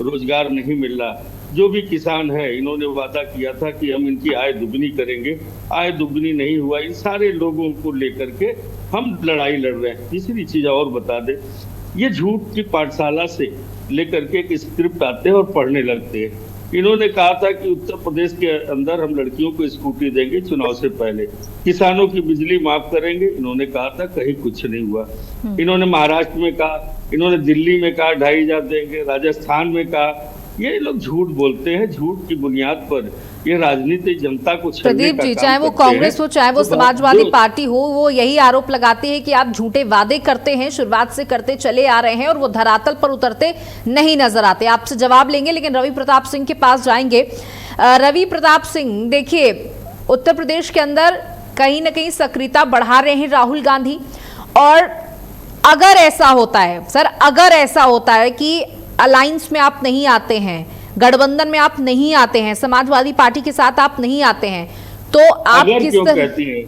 Speaker 9: रोजगार नहीं मिल रहा, जो भी किसान है, इन्होंने वादा किया था कि हम इनकी आय दुगनी करेंगे, आय दुगनी नहीं हुआ, इन सारे लोगों को लेकर के हम लड़ाई लड़ रहे हैं। तीसरी चीज और बता दे, ये झूठ की पाठशाला से लेकर के एक स्क्रिप्ट आते हैं और पढ़ने लगते हैं। इन्होंने कहा था कि उत्तर प्रदेश के अंदर हम लड़कियों को स्कूटी देंगे चुनाव से पहले, किसानों की बिजली माफ करेंगे, इन्होंने कहा था, कहीं कुछ नहीं हुआ। इन्होंने महाराष्ट्र में कहा, इन्होंने दिल्ली में कहा 2,500 देंगे, राजस्थान में कहा। ये लोग झूठ बोलते हैं, झूठ की बुनियाद पर ये राजनीतिक जनता को
Speaker 8: प्रदीप जी, चाहे वो कांग्रेस हो चाहे वो समाजवादी पार्टी हो, वो यही आरोप लगाते हैं कि आप झूठे वादे करते हैं, शुरुआत से करते चले आ रहे हैं और वो धरातल पर उतरते नहीं नजर आते। आपसे जवाब लेंगे लेकिन रवि प्रताप सिंह के पास जाएंगे। रवि प्रताप सिंह, देखिए उत्तर प्रदेश के अंदर कहीं ना कहीं सक्रियता बढ़ा रहे हैं राहुल गांधी, और अगर ऐसा होता है सर, अगर ऐसा होता है कि अलायंस में आप नहीं आते हैं, गठबंधन में आप नहीं आते हैं, समाजवादी पार्टी के साथ आप नहीं आते हैं, तो आप किस तरह
Speaker 9: कहती हैं?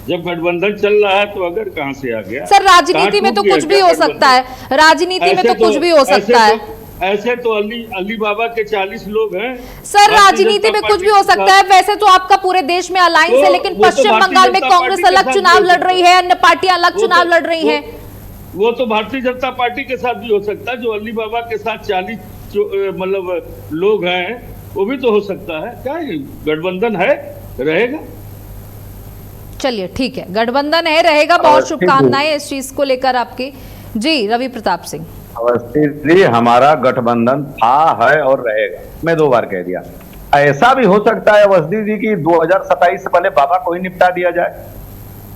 Speaker 9: जब गठबंधन चल रहा है तो अगर कहां से आ गया?
Speaker 8: सर राजनीति में तो कुछ भी हो सकता है, राजनीति में तो कुछ भी हो सकता है।
Speaker 9: ऐसे तो अली बाबा के 40 लोग हैं
Speaker 8: सर, राजनीति में कुछ भी हो सकता है। वैसे तो आपका पूरे देश में अलायंस है, लेकिन पश्चिम बंगाल में कांग्रेस अलग चुनाव लड़ रही है, अन्य पार्टियां अलग चुनाव लड़ रही है।
Speaker 9: वो तो भारतीय जनता पार्टी के साथ भी हो सकता है, जो अली बाबा के साथ 40 मतलब लोग हैं, वो भी तो हो सकता है। क्या गठबंधन है, रहेगा।
Speaker 8: चलिए ठीक है, गठबंधन है, रहेगा। बहुत शुभकामनाएं इस चीज को लेकर आपकी। जी रवि प्रताप सिंह।
Speaker 10: अवस्थी जी, हमारा गठबंधन था, है और रहेगा। मैं 2 बार कह दिया। ऐसा भी हो सकता है अवस्थी जी की 2027 से पहले बाबा को ही निपटा दिया जाए।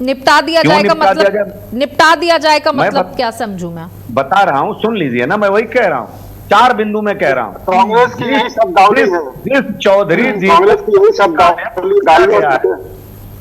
Speaker 8: निपटा दिया जाए का मतलब, निपटा दिया जाए का मतलब क्या समझूं मैं?
Speaker 10: बता रहा हूं, सुन लीजिए ना, मैं वही कह रहा हूं, 4 बिंदु में कह रहा हूं।
Speaker 11: कांग्रेस की यही शब्दावली है,
Speaker 10: जिस चौधरी जी,
Speaker 11: कांग्रेस की यही शब्दावली।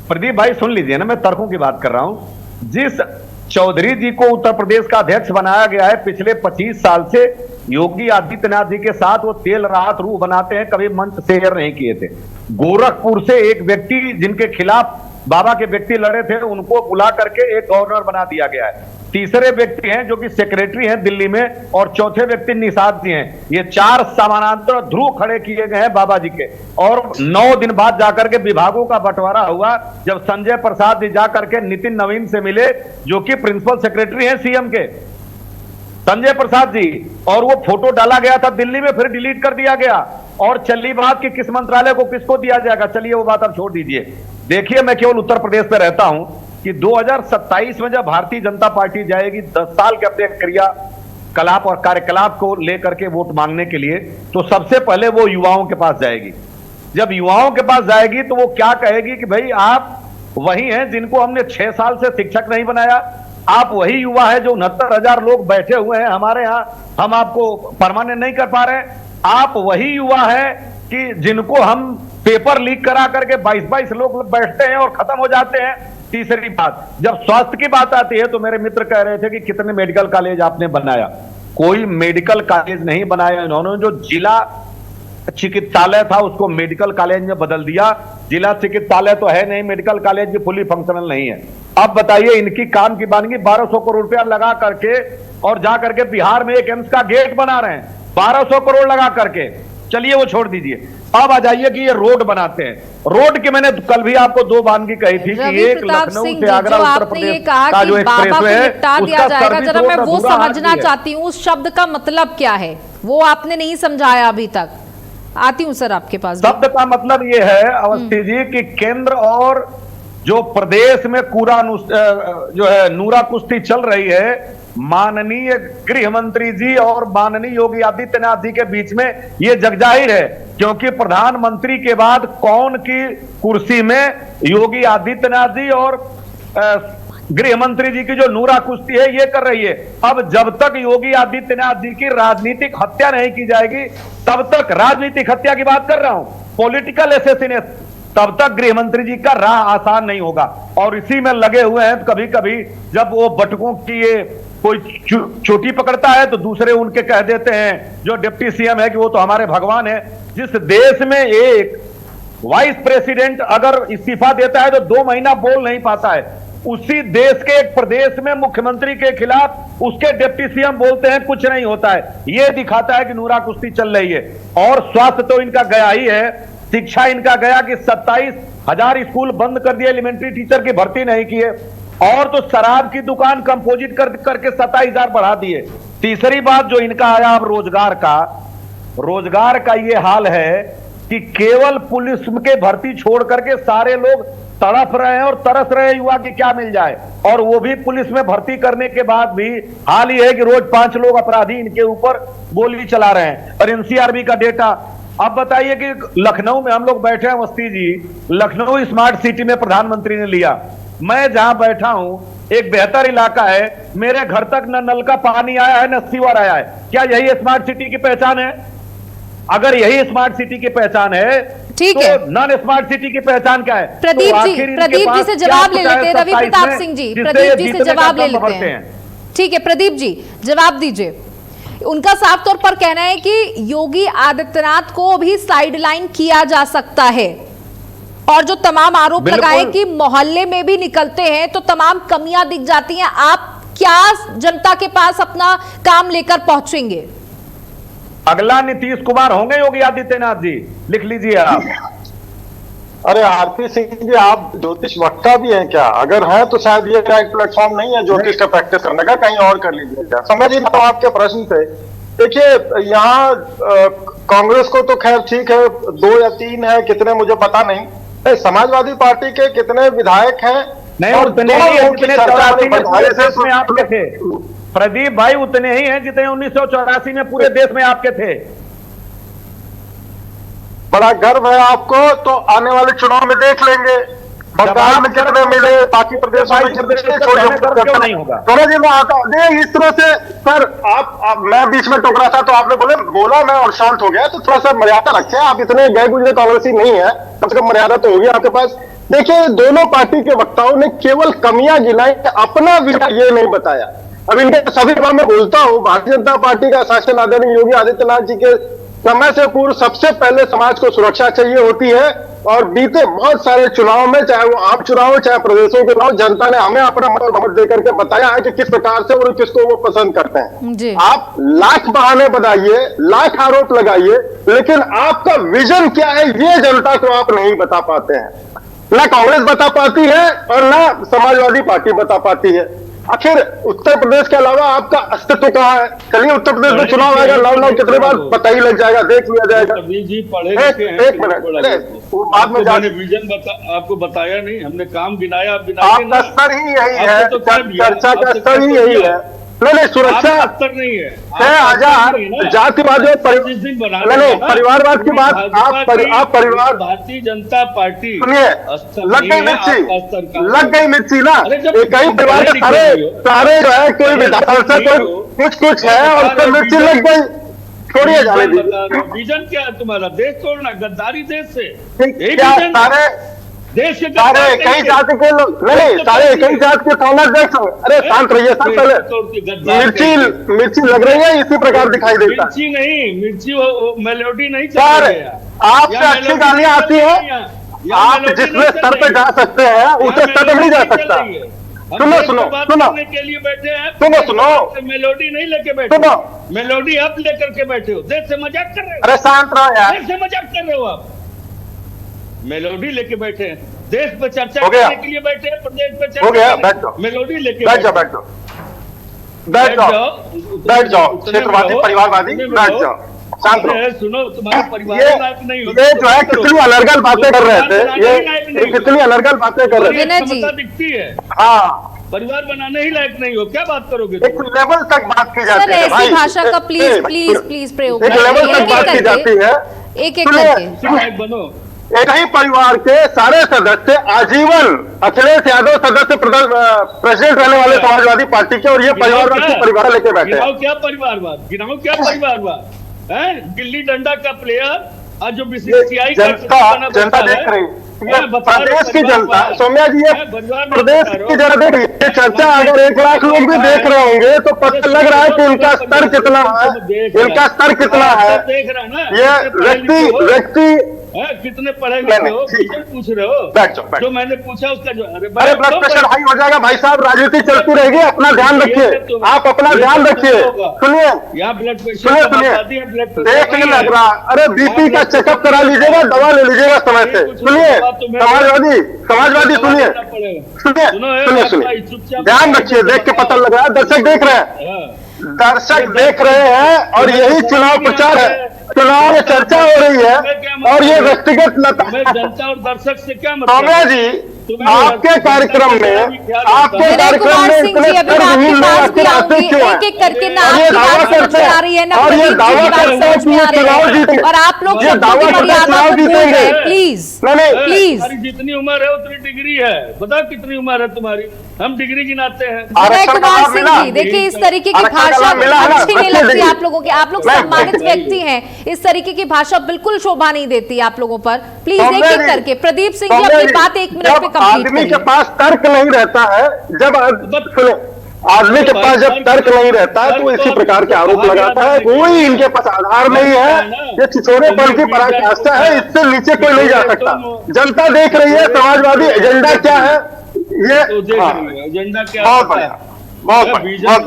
Speaker 10: प्रदीप भाई सुन लीजिए ना, मैं तर्कों की बात कर रहा हूं। जिस चौधरी जी को उत्तर प्रदेश का अध्यक्ष बनाया गया है, पिछले 25 साल से योगी आदित्यनाथ जी के साथ वो तेल राहत रूह बनाते हैं, कभी मंच शेयर नहीं किए थे। गोरखपुर से एक व्यक्ति जिनके खिलाफ बाबा के व्यक्ति लड़े थे, उनको बुला करके एक गवर्नर बना दिया गया है। तीसरे व्यक्ति हैं जो कि सेक्रेटरी हैं दिल्ली में, और चौथे व्यक्ति निषाद जी हैं। ये 4 समानांतर ध्रुव खड़े किए गए हैं बाबा जी के। और 9 दिन बाद जाकर के विभागों का बंटवारा हुआ, जब संजय प्रसाद जी जाकर के नितिन नवीन से मिले, जो कि प्रिंसिपल सेक्रेटरी हैं सीएम के, संजय प्रसाद जी, और वो फोटो डाला गया था दिल्ली में, फिर डिलीट कर दिया गया। और चली बात कि किस मंत्रालय को किसको दिया जाएगा, चलिए वो बात अब छोड़ दीजिए। देखिए, मैं केवल उत्तर प्रदेश में रहता हूं कि 2027 में जब भारतीय जनता पार्टी जाएगी 10 साल के अपने क्रियाकलाप और कार्यकलाप को लेकर के वोट मांगने के लिए, तो सबसे पहले वो युवाओं के पास जाएगी। जब युवाओं के पास जाएगी तो वो क्या कहेगी कि भाई आप वही हैं जिनको हमने 6 साल से शिक्षक नहीं बनाया, आप वही युवा है जो 69,000 लोग बैठे हुए हैं हमारे यहाँ, हम आपको परमानेंट नहीं कर पा रहे, आप वही युवा है कि जिनको हम पेपर लीक करा करके 22-22 लोग बैठते हैं और खत्म हो जाते हैं। तीसरी बात, जब स्वास्थ्य की बात आती है तो मेरे मित्र कह रहे थे कि कितने मेडिकल कॉलेज आपने बनाया। कोई मेडिकल कॉलेज नहीं बनाया इन्होंने, जो जिला चिकित्सालय था उसको मेडिकल कॉलेज में बदल दिया। जिला चिकित्सालय तो है नहीं, मेडिकल कॉलेज भी फुली फंक्शनल नहीं है। अब बताइए, इनकी काम की बानगी 1200 करोड़ रुपया लगा करके और जा करके बिहार में एक एम्स का गेट बना रहे हैं 1200 करोड़ लगा करके। चलिए वो छोड़ दीजिए, अब आ जाइए कि ये रोड बनाते हैं। रोड की मैंने कल भी आपको 2 बानगी कही थी कि एक लखनऊ से आगरा उत्तर प्रदेश का जो एक्सप्रेसवे है उसका सर्विस रोड
Speaker 8: मैं वो समझना चाहती हूँ, उस शब्द का मतलब क्या है वो आपने नहीं समझाया अभी तक। आती हूँ सर आपके पास।
Speaker 10: शब्द का मतलब ये है अवस्थी जी कि केंद्र और जो प्रदेश में पूरा जो है नूरा कुश्ती चल रही है, माननीय गृह मंत्री जी और माननीय योगी आदित्यनाथ जी के बीच में ये जगजाहिर है, क्योंकि प्रधानमंत्री के बाद कौन की कुर्सी में योगी आदित्यनाथ जी और गृह मंत्री जी की जो नूरा कुश्ती है ये कर रही है। अब जब तक योगी आदित्यनाथ जी की राजनीतिक हत्या नहीं की जाएगी, तब तक राजनीतिक हत्या की बात कर रहा हूं, पॉलिटिकल एसेसिनेशन, तब तक गृह मंत्री जी का राह आसान नहीं होगा। और इसी में लगे हुए हैं। कभी कभी जब वो बटुकों की ये कोई चोटी पकड़ता है तो दूसरे उनके कह देते हैं जो डिप्टी सीएम है कि वो तो हमारे भगवान है। जिस देश में एक वाइस प्रेसिडेंट अगर इस्तीफा देता है तो 2 महीना बोल नहीं पाता है, उसी देश के एक प्रदेश में मुख्यमंत्री के खिलाफ उसके डिप्टी सीएम बोलते हैं कुछ नहीं होता है। यह दिखाता है कि नूरा कुश्ती चल रही है। और स्वास्थ्य तो इनका गया ही है, शिक्षा इनका गया कि 27,000 स्कूल बंद कर दिए, एलिमेंट्री टीचर की भर्ती नहीं किए, और तो शराब की दुकान कंपोजिट करके 27,000 बढ़ा दिए। तीसरी बात जो इनका आया अब रोजगार का ये हाल है कि केवल पुलिस के भर्ती छोड़ करके सारे लोग तड़प रहे हैं और तरस रहे हैं युवा की क्या मिल जाए। और वो भी पुलिस में भर्ती करने के बाद भी हाल ही है कि रोज 5 लोग अपराधी इनके ऊपर गोली चला रहे हैं। और एनसीआरबी का डेटा, अब बताइए कि लखनऊ में हम लोग बैठे हैं, अवस्थी जी, लखनऊ स्मार्ट सिटी में प्रधानमंत्री ने लिया। मैं जहां बैठा हूं एक बेहतर इलाका है, मेरे घर तक न नल का पानी आया है न सीवर आया है। क्या यही स्मार्ट सिटी की पहचान है? अगर यही स्मार्ट सिटी की पहचान है,
Speaker 8: ठीक
Speaker 10: तो
Speaker 8: है,
Speaker 10: नॉन स्मार्ट सिटी की पहचान क्या है?
Speaker 8: प्रदीप
Speaker 10: तो
Speaker 8: जी से जवाब ले लेते हैं। रवि प्रताप सिंह जी, प्रदीप जी से जवाब ले लेते हैं। ठीक है प्रदीप जी, जवाब दीजिए। उनका साफ तौर पर कहना है कि योगी आदित्यनाथ को भी साइडलाइन किया जा सकता है, और जो तमाम आरोप लगाए कि मोहल्ले में भी निकलते हैं तो तमाम कमियां दिख जाती हैं। आप क्या जनता के पास अपना काम लेकर पहुंचेंगे?
Speaker 10: अगला नीतीश कुमार होंगे योगी आदित्यनाथ जी, लिख लीजिए आप।
Speaker 11: अरे आरपी सिंह जी, आप ज्योतिष वक्ता भी हैं क्या? अगर है तो शायद ये एक प्लेटफॉर्म नहीं है ज्योतिष का प्रैक्टिस करने का, कहीं और कर लीजिए क्या? समझ ही ना आपके प्रश्न से। देखिए यहाँ कांग्रेस को तो खैर ठीक है 2 या 3 है, कितने मुझे पता नहीं। समाजवादी पार्टी के कितने विधायक हैं?
Speaker 10: नहीं, उतने ही हैं जितने 84 में पूरे देश में आपके थे। प्रदीप भाई उतने ही हैं जितने 1984 में पूरे देश में आपके थे।
Speaker 11: बड़ा गर्व है आपको, तो आने वाले चुनाव में देख लेंगे बंगाल में कितने मिले, बाकी प्रदेशों में कितने
Speaker 10: नहीं होगा।
Speaker 11: थोड़ा जी मैं आता हूँ इस तरह से। सर आप मैं बीच में टोकरा था तो आपने बोला मैं और शांत हो गया, तो थोड़ा सा मर्यादा रखें। आप इतने गए गुजरे कांग्रेसी नहीं है, कम से कम मर्यादा तो होगी आपके पास। देखिए दोनों पार्टी के वक्ताओं ने केवल कमियां गिनाई, अपना विचार ये नहीं बताया। अब इनके सभी बार मैं बोलता हूं, भारतीय जनता पार्टी का शासन आदरणीय योगी आदित्यनाथ जी के समय से पूर्व सबसे पहले समाज को सुरक्षा चाहिए होती है। और बीते बहुत सारे चुनाव में, चाहे वो आम चुनाव चाहे प्रदेशों के चुनाव, जनता ने हमें अपना मत देकर के बताया है कि किस प्रकार से और किसको वो पसंद करते हैं। आप लाख बहाने बताइए, लाख आरोप लगाइए, लेकिन आपका विजन क्या है ये जनता को आप नहीं बता पाते हैं। ना कांग्रेस बता पाती है और ना समाजवादी पार्टी बता पाती है। आखिर उत्तर प्रदेश के अलावा आपका अस्तित्व कहाँ है? चलिए उत्तर प्रदेश में चुनाव आएगा, लॉकडाउन कितने बार पता ही लग जाएगा, देख लिया जाएगा। एक मिनट, वो बाद में जाने
Speaker 9: विजन आपको बताया नहीं, हमने काम गिनाया,
Speaker 11: आपका स्तर ही यही है, चर्चा का स्तर ही यही है। नहीं सुरक्षा
Speaker 9: स्तर नहीं है,
Speaker 11: 6,000 जातिवाद, परिवारवाद की बात आप परिवार,
Speaker 9: भारतीय जनता पार्टी
Speaker 11: सुनिए, लग गई मिर्ची ना, एक ही परिवार के सारे जो है कोई विधायक कुछ है और उसको मिर्ची लग गई, छोड़िए जाने दीजिए।
Speaker 9: विजन क्या है तुम्हारा? देश छोड़ना, गद्दारी देश से,
Speaker 11: सारे देश के सारे कई जाति के लोग नहीं, सारे कई जाति के कांग्रेस देख। अरे शांत रहिए सर, पहले मिर्ची लग रही है, इसी प्रकार दिखाई देता है।
Speaker 9: मिर्ची नहीं, मिर्ची मेलोडी नहीं
Speaker 11: सर, आपसे अच्छी गालियां आती है, आप जिसमें स्तर पे जा सकते हैं उसे स्तर पे नहीं जा सकता। सुनो
Speaker 9: के लिए बैठे हैं,
Speaker 11: सुनो
Speaker 9: मेलोडी नहीं लेके बैठे, मेलोडी आप लेकर के बैठे हो, देश से मजाक कर रहे हो।
Speaker 11: अरे शांत रहो यार,
Speaker 9: देश से मजाक कर रहे हो आप, मेलोडी लेके बैठे हैं, देश पे चर्चा करने के लिए बैठे हैं, प्रदेश पे चर्चा,
Speaker 11: हो गया, बैठ जाओ,
Speaker 9: मेलोडी लेके
Speaker 11: बैठ जाओ, क्षेत्रवादी परिवारवादी बैठ जाओ, शांत रहो।
Speaker 9: सुनो, तुम्हारा परिवार लायक नहीं हो,
Speaker 11: ये जो है कितनी अनर्गल बातें कर रहे थे, ये कितनी अनर्गल बातें कर रहे थे,
Speaker 9: दिखती है।
Speaker 11: हाँ,
Speaker 9: परिवार बनाने ही लायक नहीं हो, क्या बात करोगे?
Speaker 11: एक लेवल तक बात की जाती है,
Speaker 8: ऐसी भाषा का प्लीज प्रयोग,
Speaker 11: एक लेवल तक बात की जाती है।
Speaker 8: एक करके
Speaker 9: बनो,
Speaker 11: एक ही परिवार के सारे सदस्य आजीवन अखिलेश यादव सदस्य प्रेसिडेंट रहने वाले समाजवादी पार्टी के, और ये परिवारवाद के परिवार लेके बैठे हैं।
Speaker 9: क्या परिवारवाद, गिनाओ क्या परिवारवाद है? गिल्ली डंडा का प्लेयर और जो बीसीसीआई
Speaker 11: जनता देख रही है, प्रदेश की जनता, सौम्या जी ये प्रदेश की जनता देख रही है। चर्चा अगर 1 लाख लोग भी देख रहे होंगे तो पता लग रहा है कि इनका स्तर कितना है, इनका स्तर कितना है। ये व्यक्ति
Speaker 9: कितने पढ़े लिखे हो, पूछ रहे हो? जो मैंने पूछा उसका जो
Speaker 11: अरे ब्लड प्रेशर हाई हो जाएगा भाई साहब, राजनीति चलती रहेगी, अपना ध्यान रखिए, आप अपना ध्यान रखिए। सुनिए
Speaker 9: यहाँ ब्लड प्रेशर
Speaker 11: सुनिए, देख नहीं लग रहा। अरे बीपी का चेकअप करा लीजिएगा, दवा ले लीजिएगा समय से। सुनिए समाजवादी सुनिए सुनिए सुनिए, ध्यान रखिए, देख के पता लग रहा है, दर्शक देख रहे हैं, दर्शक देख रहे हैं, और यही चुनाव प्रचार है, चुनाव में चर्चा हो रही है, और ये व्यक्तिगत
Speaker 9: जनता और दर्शक से क्या मतलब?
Speaker 11: सौम्या जी आपके कार्यक्रम में
Speaker 8: सिंह जी, अभी मैं आपके पास भी आऊंगी, एक एक करके ना आपकी बात समझ में आ रही है, ना प्रदीप जी की बात समझ में आ रही है, और आप लोग शब्दों की मर्यादा को भूल रहे हैं। प्लीज प्लीज,
Speaker 9: जितनी उम्र है उतनी डिग्री है, बताओ कितनी उम्र है तुम्हारी? हम डिग्री गिनाते हैं।
Speaker 8: विनय कुमार सिंह जी, देखिए इस तरीके की भाषा अच्छी नहीं लगती आप लोगों की, आप लोग सम्मानित व्यक्ति हैं, इस तरीके की भाषा बिल्कुल शोभा नहीं देती आप लोगों पर। प्लीज एक एक करके प्रदीप सिंह जी अपनी बात 1 मिनट में
Speaker 11: आदमी के पास तर्क नहीं रहता है, जब आदमी के पास जब तर्क नहीं रहता है तो इसी प्रकार के आरोप लगाता है। कोई इनके पास आधार नहीं है, ये छिछोरेपन की पराकाष्ठा है, इससे नीचे कोई नहीं जा सकता। जनता देख रही है समाजवादी एजेंडा क्या है, ये
Speaker 9: एजेंडा क्या,
Speaker 11: बहुत बढ़िया, बहुत बढ़िया।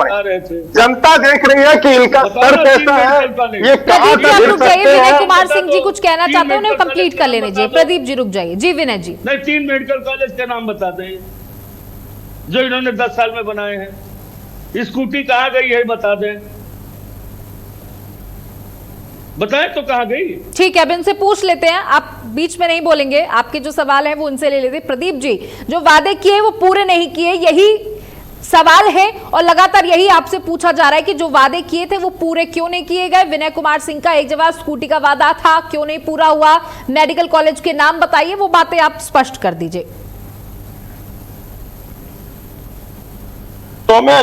Speaker 11: जनता देख रही है कि इनका स्तर कैसा है, ये कहां तक गिर सकते हैं।
Speaker 8: विनय कुमार सिंह जी कुछ कहना चाहते हैं, उन्हें कंप्लीट कर लेने दीजिए। प्रदीप जी रुक जाइए। जी विनय जी,
Speaker 9: नहीं 3 मेडिकल कॉलेज के नाम बता दें जो इन्होंने 10 साल में बनाए हैं। स्कूटी कहाँ गई है बता दें, बताए तो कहाँ गई?
Speaker 8: ठीक है, अब इनसे पूछ लेते हैं, आप बीच में नहीं बोलेंगे, आपके जो सवाल हैं वो उनसे ले लेते हैं। प्रदीप जी, जो वादे किए वो पूरे नहीं किए, यही सवाल है और लगातार यही आपसे पूछा जा रहा है कि जो वादे किए थे वो पूरे क्यों नहीं किए गए। विनय कुमार सिंह का एक जवाब, स्कूटी का वादा था, क्यों नहीं पूरा हुआ? मेडिकल कॉलेज के नाम बताइए, वो बातें आप स्पष्ट कर दीजिए।
Speaker 11: सौम्या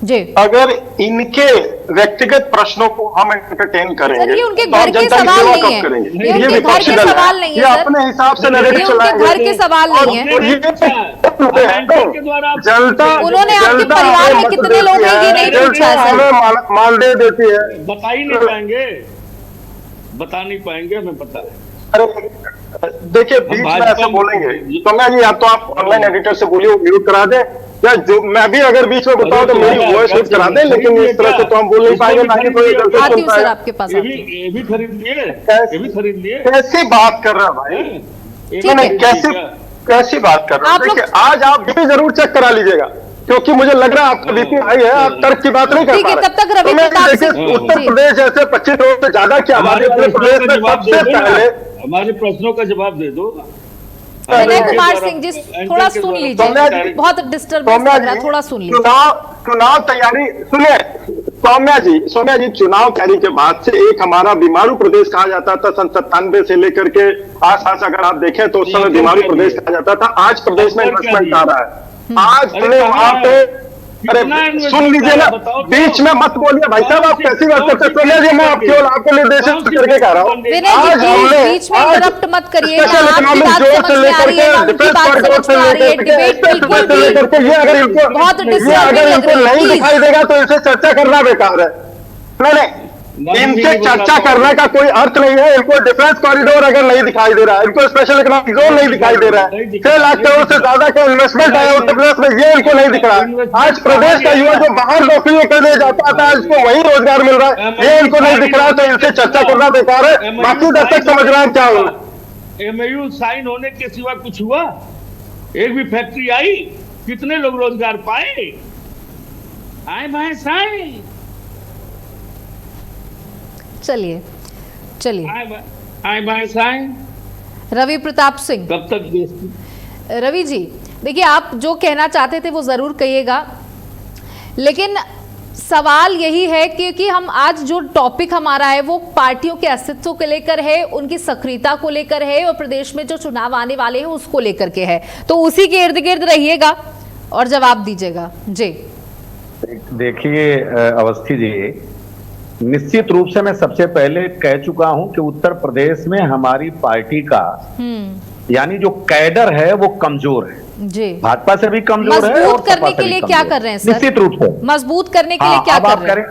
Speaker 11: जी, अगर इनके व्यक्तिगत प्रश्नों को हम एंटरटेन करेंगे,
Speaker 8: ये उनके घर के सवाल नहीं है, ये उनके घर के सवाल नहीं है,
Speaker 11: ये अपने हिसाब से नरेटिव चलाएंगे,
Speaker 8: घर के सवाल नहीं है।
Speaker 11: जनता,
Speaker 8: उन्होंने आपके परिवार में कितने लोग हैं ये नहीं पूछा है,
Speaker 11: हमें मानदेय देती है,
Speaker 9: बता ही नहीं पाएंगे, बता नहीं पाएंगे, हमें पता है।
Speaker 11: अरे देखिए, बीच में ऐसे बोलेंगे सौम्या जी, या तो आप ऑनलाइन एडिटर से बोलिए म्यूट करा दे, या जो मैं भी अगर बीच में बताऊं तो मेरी वॉइस म्यूट करा दे, लेकिन इस तरह से तो हम बोल नहीं पाएंगे, ताकि कोई गलती सुन पाए।
Speaker 8: आपके पास
Speaker 9: ये भी खरीद लिए, ये भी खरीद लिए।
Speaker 11: कैसी बात कर रहा है भाई, कैसी बात कर रहा है? देखिए, आज आप बीपी जरूर चेक करा लीजिएगा, क्योंकि मुझे लग रहा है आपका बीपी हाई है, आप तर्क की बात नहीं कर पा रहे।
Speaker 8: तब तक रवि प्रताप सिंह,
Speaker 11: उत्तर प्रदेश जैसे 25 करोड़ से ज्यादा की आबादी उत्तर प्रदेश में सबसे पहले,
Speaker 9: हमारे प्रश्नों का जवाब दे दो।
Speaker 8: विनय कुमार सिंह जी थोड़ा सुन लीजिए, बहुत डिस्टर्बेंस लग रहा है, थोड़ा सुन लीजिए।
Speaker 11: चुनाव तैयारी सुनिए सौम्या जी, चुनाव तैयारी के बाद से एक हमारा बीमारू प्रदेश कहा जाता था, सन 97 से लेकर के आसपास अगर आप देखें तो उस समय बीमारू प्रदेश कहा जाता था। आज प्रदेश में इन्वेस्टमेंट आ रहा है, आज वहां पे, अरे सुन लीजिए ना, बीच में मत बोलिए भाई साहब, आप कैसी बात करते हैं? सोनिया जी, मैं केवल आपको निर्देशित करके कह रहा हूँ, आज हमने
Speaker 8: बीच में इंटरप्ट मत करिए, आपकी बात समझ में आ रही है, उनकी बात समझ में आ रही है, डिबेट बिल्कुल भी,
Speaker 11: ये अगर इनको
Speaker 8: बहुत
Speaker 11: नहीं दिखाई देगा तो इसे चर्चा करना बेकार है। नहीं, इनसे चर्चा करने का कोई अर्थ नहीं है। इनको डिफेंस कॉरिडोर अगर नहीं दिखाई दे रहा है, इनको स्पेशल इकोनॉमिक जोन नहीं दिखाई दे रहा है, 6 लाख करोड़ से ज्यादा का इन्वेस्टमेंट आया उत्तर प्रदेश में, ये इनको नहीं दिख रहा है। आज प्रदेश का युवा जो बाहर नौकरी करने जाता था, आज इसको वही रोजगार मिल रहा है, ये इनको नहीं दिख रहा है, तो इनसे चर्चा करना बेकार है। बाकी दर्शक समझ रहे हैं क्या हुआ।
Speaker 9: MOU साइन होने के सिवा कुछ हुआ? एक भी फैक्ट्री आई? कितने लोग रोजगार पाए? आए भाई साइन,
Speaker 8: चलिए
Speaker 9: आए भाई साइन।
Speaker 8: रवि प्रताप सिंह,
Speaker 9: कब तक?
Speaker 8: रवि जी देखिए, आप जो कहना चाहते थे वो जरूर कहिएगा, लेकिन सवाल यही है क्योंकि हम आज जो टॉपिक हमारा है वो पार्टियों के अस्तित्व को लेकर है, उनकी सक्रियता को लेकर है और प्रदेश में जो चुनाव आने वाले हैं उसको लेकर के है, तो उसी के इर्द गिर्द रहिएगा और जवाब दीजिएगा जी।
Speaker 10: देखिए अवस्थी जी, निश्चित रूप से मैं सबसे पहले कह चुका हूं कि उत्तर प्रदेश में हमारी पार्टी का यानी जो कैडर है वो कमजोर है
Speaker 8: जी,
Speaker 10: भाजपा से भी कमजोर है। और
Speaker 8: मजबूत करने के लिए क्या कर रहे हैं सर?
Speaker 10: निश्चित रूप से
Speaker 8: मजबूत करने के लिए क्या कर रहे हैं?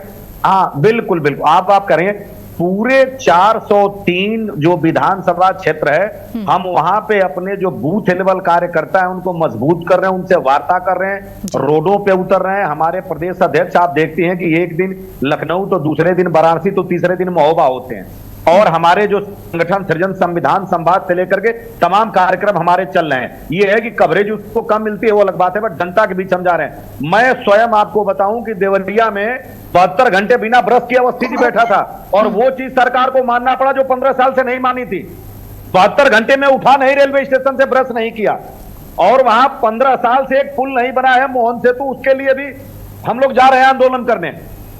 Speaker 10: हाँ बिल्कुल बिल्कुल, आप करें पूरे 403 जो विधानसभा क्षेत्र है हम वहां पे अपने जो बूथ लेवल कार्यकर्ता है उनको मजबूत कर रहे हैं, उनसे वार्ता कर रहे हैं, रोडों पे उतर रहे हैं। हमारे प्रदेश अध्यक्ष आप देखते हैं कि एक दिन लखनऊ तो दूसरे दिन वाराणसी तो तीसरे दिन महोबा होते हैं, और हमारे जो संगठन सृजन संविधान संवाद से लेकर के तमाम कार्यक्रम हमारे चल रहे हैं। ये है कि कवरेज उसको कम मिलती है वो अलग बात है, बट जनता के बीच हम जा रहे हैं। मैं स्वयं आपको बताऊं कि देवरिया में 72 घंटे बिना ब्रश की अवस्थी जी बैठा था, और वो चीज सरकार को मानना पड़ा जो 15 साल से नहीं मानी थी। 72 घंटे में उठा नहीं रेलवे स्टेशन से ब्रश नहीं किया, और वहां 15 साल से एक पुल नहीं बना है मोहन सेतु, उसके लिए भी हम लोग जा रहे हैं आंदोलन करने।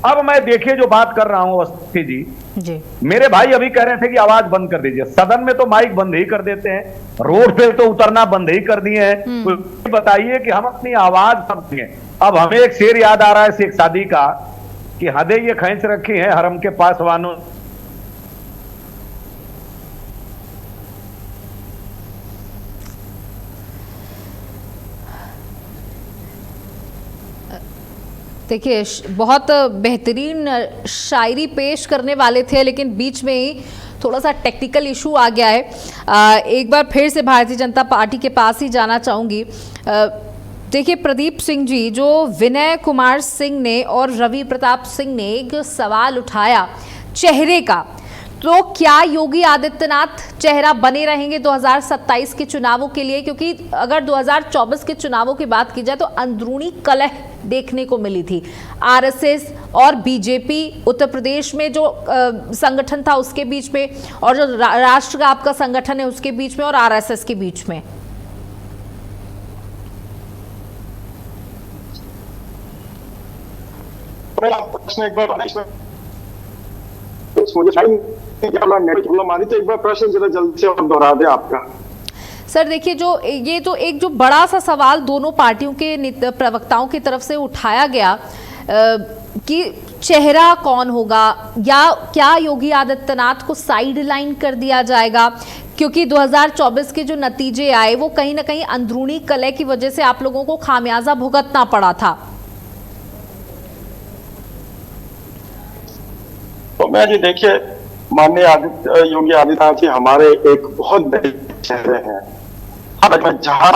Speaker 10: अब मैं देखिए जो बात कर रहा हूं अवस्थी जी, मेरे भाई अभी कह रहे थे कि आवाज बंद कर दीजिए, सदन में तो माइक बंद ही कर देते हैं, रोड पे तो उतरना बंद ही कर दिए हैं। तो बताइए कि हम अपनी आवाज समझें। अब हमें एक शेर याद आ रहा है शेख सादी का कि हदें ये खींच रखी हैं हरम के पासवानों।
Speaker 8: देखिए बहुत बेहतरीन शायरी पेश करने वाले थे, लेकिन बीच में ही थोड़ा सा टेक्निकल इशू आ गया है। एक बार फिर से भारतीय जनता पार्टी के पास ही जाना चाहूँगी। देखिए प्रदीप सिंह जी, जो विनय कुमार सिंह ने और रवि प्रताप सिंह ने एक सवाल उठाया चेहरे का, तो क्या योगी आदित्यनाथ चेहरा बने रहेंगे 2027 के चुनावों के लिए? क्योंकि अगर 2024 के चुनावों की बात की जाए तो अंदरूनी कलह देखने को मिली थी आरएसएस और बीजेपी, उत्तर प्रदेश में जो संगठन था उसके बीच में, और जो राष्ट्र का आपका संगठन है उसके बीच में, और आरएसएस के बीच में।
Speaker 11: प्रश्न एक बार प्रॉब्लम आ रही तो एक बार प्रश्न जरा जल्दी से और दोहरा दे आपका।
Speaker 8: सर देखिए, जो ये तो एक जो बड़ा सा सवाल दोनों पार्टियों के प्रवक्ताओं की तरफ से उठाया गया कि चेहरा कौन होगा, या क्या योगी आदित्यनाथ को साइड लाइन कर दिया जाएगा? क्योंकि 2024 के जो नतीजे आए वो कहीं ना कहीं अंदरूनी कलह की वजह से आप लोगों को खामियाजा भुगतना पड़ा था।
Speaker 11: तो मैं जी देखिए, माननीय योगी आदित्यनाथ जी हमारे एक बहुत बड़े चेहरे हैं। जहां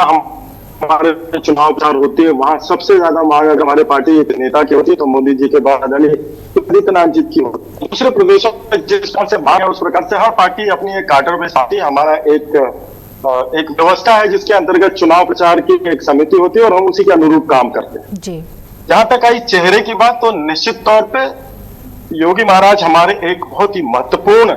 Speaker 11: हमारे चुनाव प्रचार होती है वहां सबसे ज्यादा मांग अगर हमारे पार्टी एक नेता की होती है तो मोदी जी के बाद आदरणीय आदित्यनाथ जी की होती। दूसरे प्रदेशों में जिस प्रकार से मांग है उस प्रकार से हर पार्टी अपनी एक कार्टर में साथी, हमारा एक व्यवस्था है जिसके अंतर्गत चुनाव प्रचार की एक समिति होती है और हम उसी के अनुरूप काम करते हैं जी। जहां तक आई चेहरे की बात, तो निश्चित तौर पे योगी महाराज हमारे एक बहुत ही महत्वपूर्ण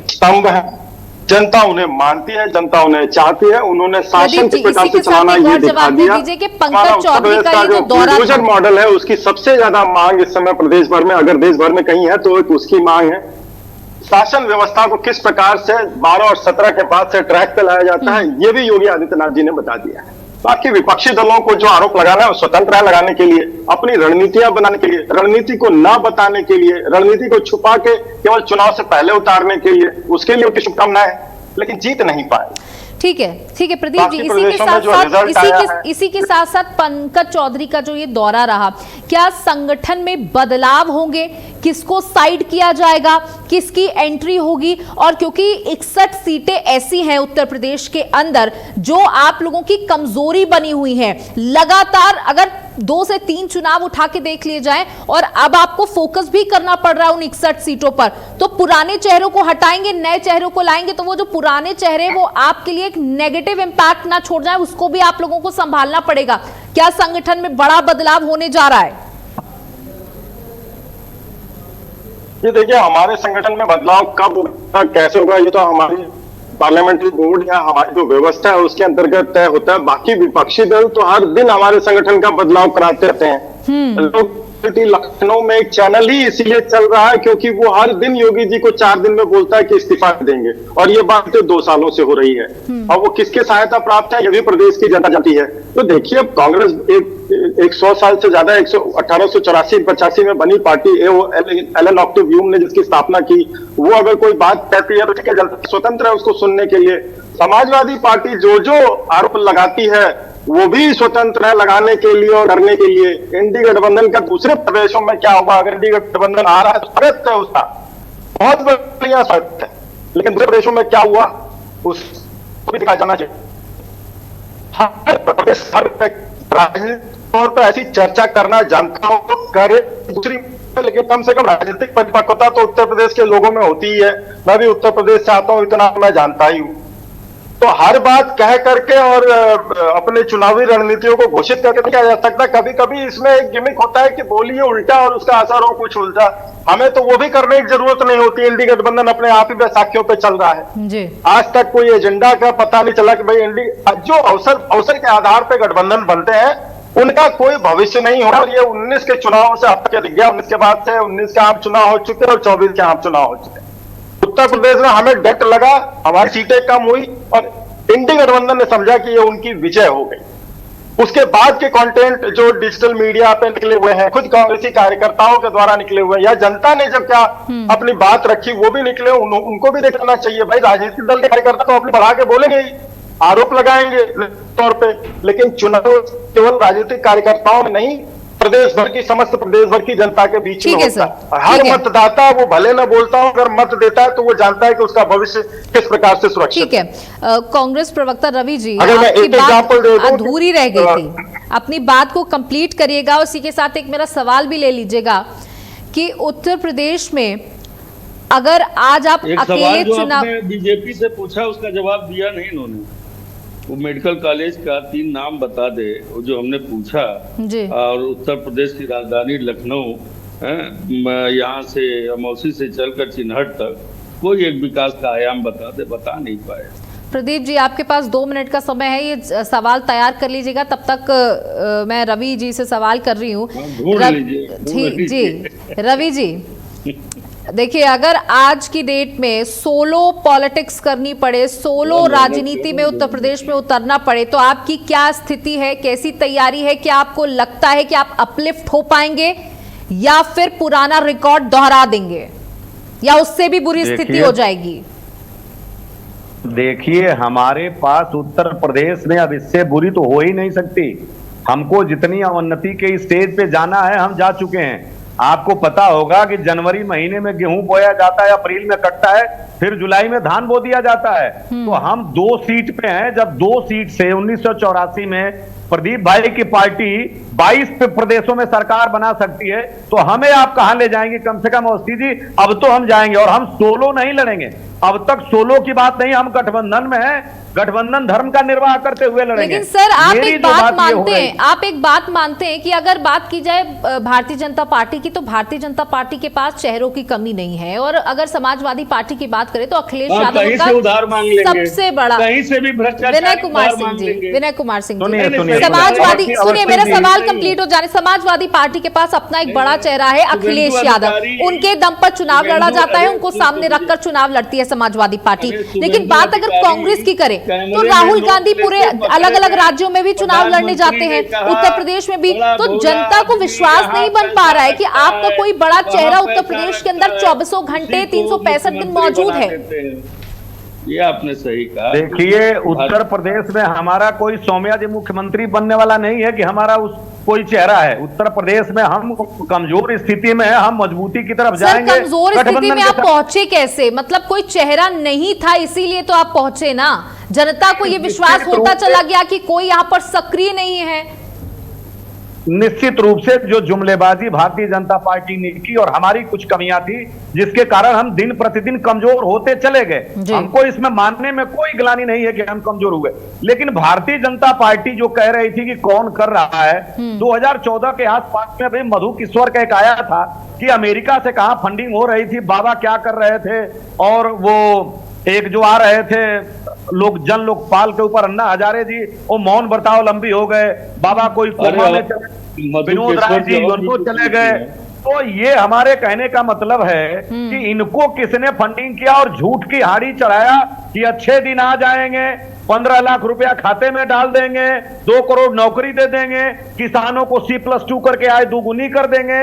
Speaker 11: स्तंभ है। जनता उन्हें मानती है, जनता उन्हें चाहती है, उन्होंने शासन किस प्रकार से चलाना ये दिखा दिया। हमारा उत्तर प्रदेश का जो बुलडोजर मॉडल है उसकी सबसे ज्यादा मांग इस समय प्रदेश भर में, अगर देश भर में कहीं है तो एक उसकी मांग है। शासन व्यवस्था को किस प्रकार से 12 और 17 के बाद से ट्रैक पे लाया जाता है ये भी योगी आदित्यनाथ जी ने बता दिया है। बाकी विपक्षी दलों को जो आरोप लगाना है स्वतंत्र है लगाने के लिए, अपनी रणनीतियां बनाने के लिए, रणनीति को ना बताने के लिए, रणनीति को छुपा के केवल चुनाव से पहले उतारने के लिए, उसके लिए उनकी शुभकामनाएं, लेकिन जीत नहीं पाए।
Speaker 8: ठीक है प्रदीप जी, इसी के साथ साथ पंकज चौधरी का जो ये दौरा रहा, क्या संगठन में बदलाव होंगे? किसको साइड किया जाएगा, किसकी एंट्री होगी? और क्योंकि 61 सीटें ऐसी हैं उत्तर प्रदेश के अंदर जो आप लोगों की कमजोरी बनी हुई है, लगातार अगर 2 से 3 चुनाव उठा के देख लिए जाएं और अब आपको फोकस भी करना पड़ रहा है उन 61 सीटों पर, तो पुराने चेहरों को हटाएंगे, नए चेहरों को लाएंगे, तो वो जो पुराने चेहरे वो आपके लिए एक नेगेटिव इंपैक्ट ना छोड़ जाए, उसको भी आप लोगों को संभालना पड़ेगा। क्या संगठन में बड़ा बदलाव होने जा रहा है?
Speaker 11: ये देखिए, हमारे संगठन में बदलाव कब होगा, कैसे होगा, ये तो हमारी पार्लियामेंट्री बोर्ड या हमारी जो व्यवस्था है उसके अंतर्गत तय होता है। बाकी विपक्षी दल तो हर दिन हमारे संगठन का बदलाव कराते रहते हैं। लोग लखनऊ में एक चैनल ही इसीलिए चल रहा है क्योंकि वो हर दिन योगी जी को 4 दिन में बोलता है कि इस्तीफा देंगे, और ये बात 2 सालों से हो रही है। और वो किसके सहायता प्राप्त है, ये भी प्रदेश की जनता जानती है। तो देखिए, कांग्रेस एक 100 साल से ज्यादा 1884-85 में बनी पार्टी है, वो एलन ऑक्टिव ह्यूम ने जिसकी स्थापना की, वो अगर कोई बात कहती है तो ठीक है, जनता स्वतंत्र है उसको सुनने के लिए। समाजवादी पार्टी जो आरोप लगाती है वो भी स्वतंत्र है लगाने के लिए और करने के लिए। इंडी गठबंधन का दूसरे प्रदेशों में क्या होगा, अगर इंडी गठबंधन आ रहा है तो स्वागत है उसका, बहुत बढ़िया स्वागत है, लेकिन दूसरे प्रदेशों में क्या हुआ उसको भी दिखाया जाना चाहिए। हर प्रदेश राजनीतिक तौर पर ऐसी चर्चा करना जानता हूं तो करे, दूसरी लेकिन कम से कम राजनीतिक परिपक्वता तो उत्तर प्रदेश के लोगों में होती ही है। मैं भी उत्तर प्रदेश से आता हूं, इतना मैं जानता ही हूं। तो हर बात कह करके और अपने चुनावी रणनीतियों को घोषित करके नहीं किया जा सकता। कभी कभी इसमें एक गिमिक होता है कि बोलिए उल्टा और उसका असर हो कुछ उल्टा। हमें तो वो भी करने की जरूरत नहीं होती। इंडी गठबंधन अपने आप ही बैसाखियों पे चल रहा है जी। आज तक कोई एजेंडा का पता नहीं चला कि भाई इंडी जो अवसर के आधार पर गठबंधन बनते हैं उनका कोई भविष्य नहीं होगा। और ये 19 के चुनाव से अब तक दिख गया। 19 के बाद से 19 के आम चुनाव हो चुके और 24 के आम चुनाव हो चुके। उत्तर प्रदेश में हमें डट लगा, हमारी सीटें कम हुई और इंडी गठबंधन ने समझा कि ये उनकी विजय हो गई। उसके बाद के कंटेंट जो डिजिटल मीडिया पे निकले हुए हैं, खुद कांग्रेसी कार्यकर्ताओं के द्वारा निकले हुए हैं, या जनता ने जब क्या अपनी बात रखी वो भी निकले, उनको भी देखना चाहिए। भाई राजनीतिक दल के कार्यकर्ता तो अपने बढ़ा के बोलेंगे ही, आरोप लगाएंगे तौर पे, लेकिन चुनाव केवल राजनीतिक कार्यकर्ताओं में नहीं, प्रदेश भर की समस्त प्रदेश भर की जनता के बीच में होता है। हर मतदाता वो भले न बोलता हो, अगर मत देता है तो वो जानता है कि उसका भविष्य किस प्रकार से सुरक्षित।
Speaker 8: ठीक है। कांग्रेस प्रवक्ता रवि जी,
Speaker 11: अगर मैं एक एग्जांपल दे दूं,
Speaker 8: अधूरी रह गई थी, अपनी बात को कंप्लीट करिएगा। उसी के साथ एक मेरा सवाल भी ले लीजिएगा कि उत्तर प्रदेश में अगर आज आप अकेले चुनाव,
Speaker 9: बीजेपी से पूछा उसका जवाब दिया नहीं इन्होंने। वो मेडिकल कॉलेज का 3 नाम बता दे, वो जो हमने पूछा जी। और उत्तर प्रदेश की राजधानी लखनऊ, यहाँ से अमौसी से चलकर चिन्हट तक कोई एक विकास का आयाम बता दे, बता नहीं पाए।
Speaker 8: प्रदीप जी, आपके पास 2 मिनट का समय है, ये सवाल तैयार कर लीजिएगा। तब तक मैं रवि जी से सवाल कर रही हूँ। जी रवि जी, देखिए, अगर आज की डेट में सोलो पॉलिटिक्स करनी पड़े, सोलो राजनीति में उत्तर प्रदेश में उतरना पड़े, तो आपकी क्या स्थिति है, कैसी तैयारी है? क्या आपको लगता है कि आप अपलिफ्ट हो पाएंगे या फिर पुराना रिकॉर्ड दोहरा देंगे या उससे भी बुरी स्थिति हो जाएगी?
Speaker 10: देखिए, हमारे पास उत्तर प्रदेश में अब इससे बुरी तो हो ही नहीं सकती। हमको जितनी अवनति के स्टेज पे जाना है हम जा चुके हैं। आपको पता होगा कि जनवरी महीने में गेहूं बोया जाता है, अप्रैल में कटता है, फिर जुलाई में धान बो दिया जाता है। तो हम 2 सीट पे हैं। जब 2 सीट से 1984 में प्रदीप भाई की पार्टी 22 प्रदेशों में सरकार बना सकती है, तो हमें आप कहां ले जाएंगे? कम से कम अवस्थी जी, अब तो हम जाएंगे और हम सोलो नहीं लड़ेंगे। अब तक सोलो की बात नहीं, हम गठबंधन में हैं, गठबंधन धर्म का निर्वाह करते हुए लड़ेंगे।
Speaker 8: लेकिन सर, आप एक बात मानते हैं, आप एक बात मानते हैं कि अगर बात की जाए भारतीय जनता पार्टी की, तो भारतीय जनता पार्टी के पास चेहरों की कमी नहीं है। और अगर समाजवादी पार्टी की बात करें तो अखिलेश यादव का सबसे बड़ा,
Speaker 9: कहीं से भी भ्रष्टाचार,
Speaker 8: विनय कुमार सिंह जी, विनय कुमार सिंह जी, समाजवादी, सुनिए मेरा सवाल कंप्लीट हो जाने। समाजवादी पार्टी के पास अपना एक बड़ा चेहरा है अखिलेश यादव, उनके दम पर चुनाव लड़ा जाता है, उनको सामने रखकर चुनाव लड़ती है समाजवादी पार्टी। लेकिन बात अगर कांग्रेस की करें तो राहुल गांधी पूरे अलग अलग राज्यों में भी चुनाव लड़ने जाते हैं, उत्तर प्रदेश में भी। तो जनता को विश्वास नहीं बन पा रहा है कि आपका कोई बड़ा चेहरा उत्तर प्रदेश के अंदर 24 घंटे 365 दिन मौजूद है।
Speaker 9: ये आपने सही कहा।
Speaker 10: देखिए, उत्तर प्रदेश में हमारा कोई सौम्या जी मुख्यमंत्री बनने वाला नहीं है कि हमारा उस कोई चेहरा है। उत्तर प्रदेश में हम कमजोर स्थिति में है, हम मजबूती की तरफ जाएंगे।
Speaker 8: कमजोर स्थिति में आप पहुंचे कैसे? मतलब कोई चेहरा नहीं था इसीलिए तो आप पहुंचे ना। जनता को ये विश्वास होता चला गया कि कोई यहाँ पर सक्रिय नहीं है।
Speaker 10: निश्चित रूप से जो जुमलेबाजी भारतीय जनता पार्टी ने की और हमारी कुछ कमियां थी, जिसके कारण हम दिन प्रतिदिन कमजोर होते चले गए। हमको इसमें मानने में कोई गिलानी नहीं है कि हम कमजोर हुए। लेकिन भारतीय जनता पार्टी जो कह रही थी कि कौन कर रहा है, 2014 के आसपास में भी मधु किशोर का एक आया था कि अमेरिका से कहां फंडिंग हो रही थी, बाबा क्या कर रहे थे, और वो एक जो आ रहे थे लोकपाल के ऊपर अन्ना हजारे जी, वो मौन बर्ताव लंबी हो गए, बाबा कोई कोमा में विनोद राय जी यूरोप चले गए। तो ये हमारे कहने का मतलब है कि इनको किसने फंडिंग किया और झूठ की हाड़ी चढ़ाया कि अच्छे दिन आ जाएंगे, 15 लाख रुपया खाते में डाल देंगे, 2 करोड़ नौकरी दे देंगे, किसानों को C+2 करके आय दुगुनी कर देंगे,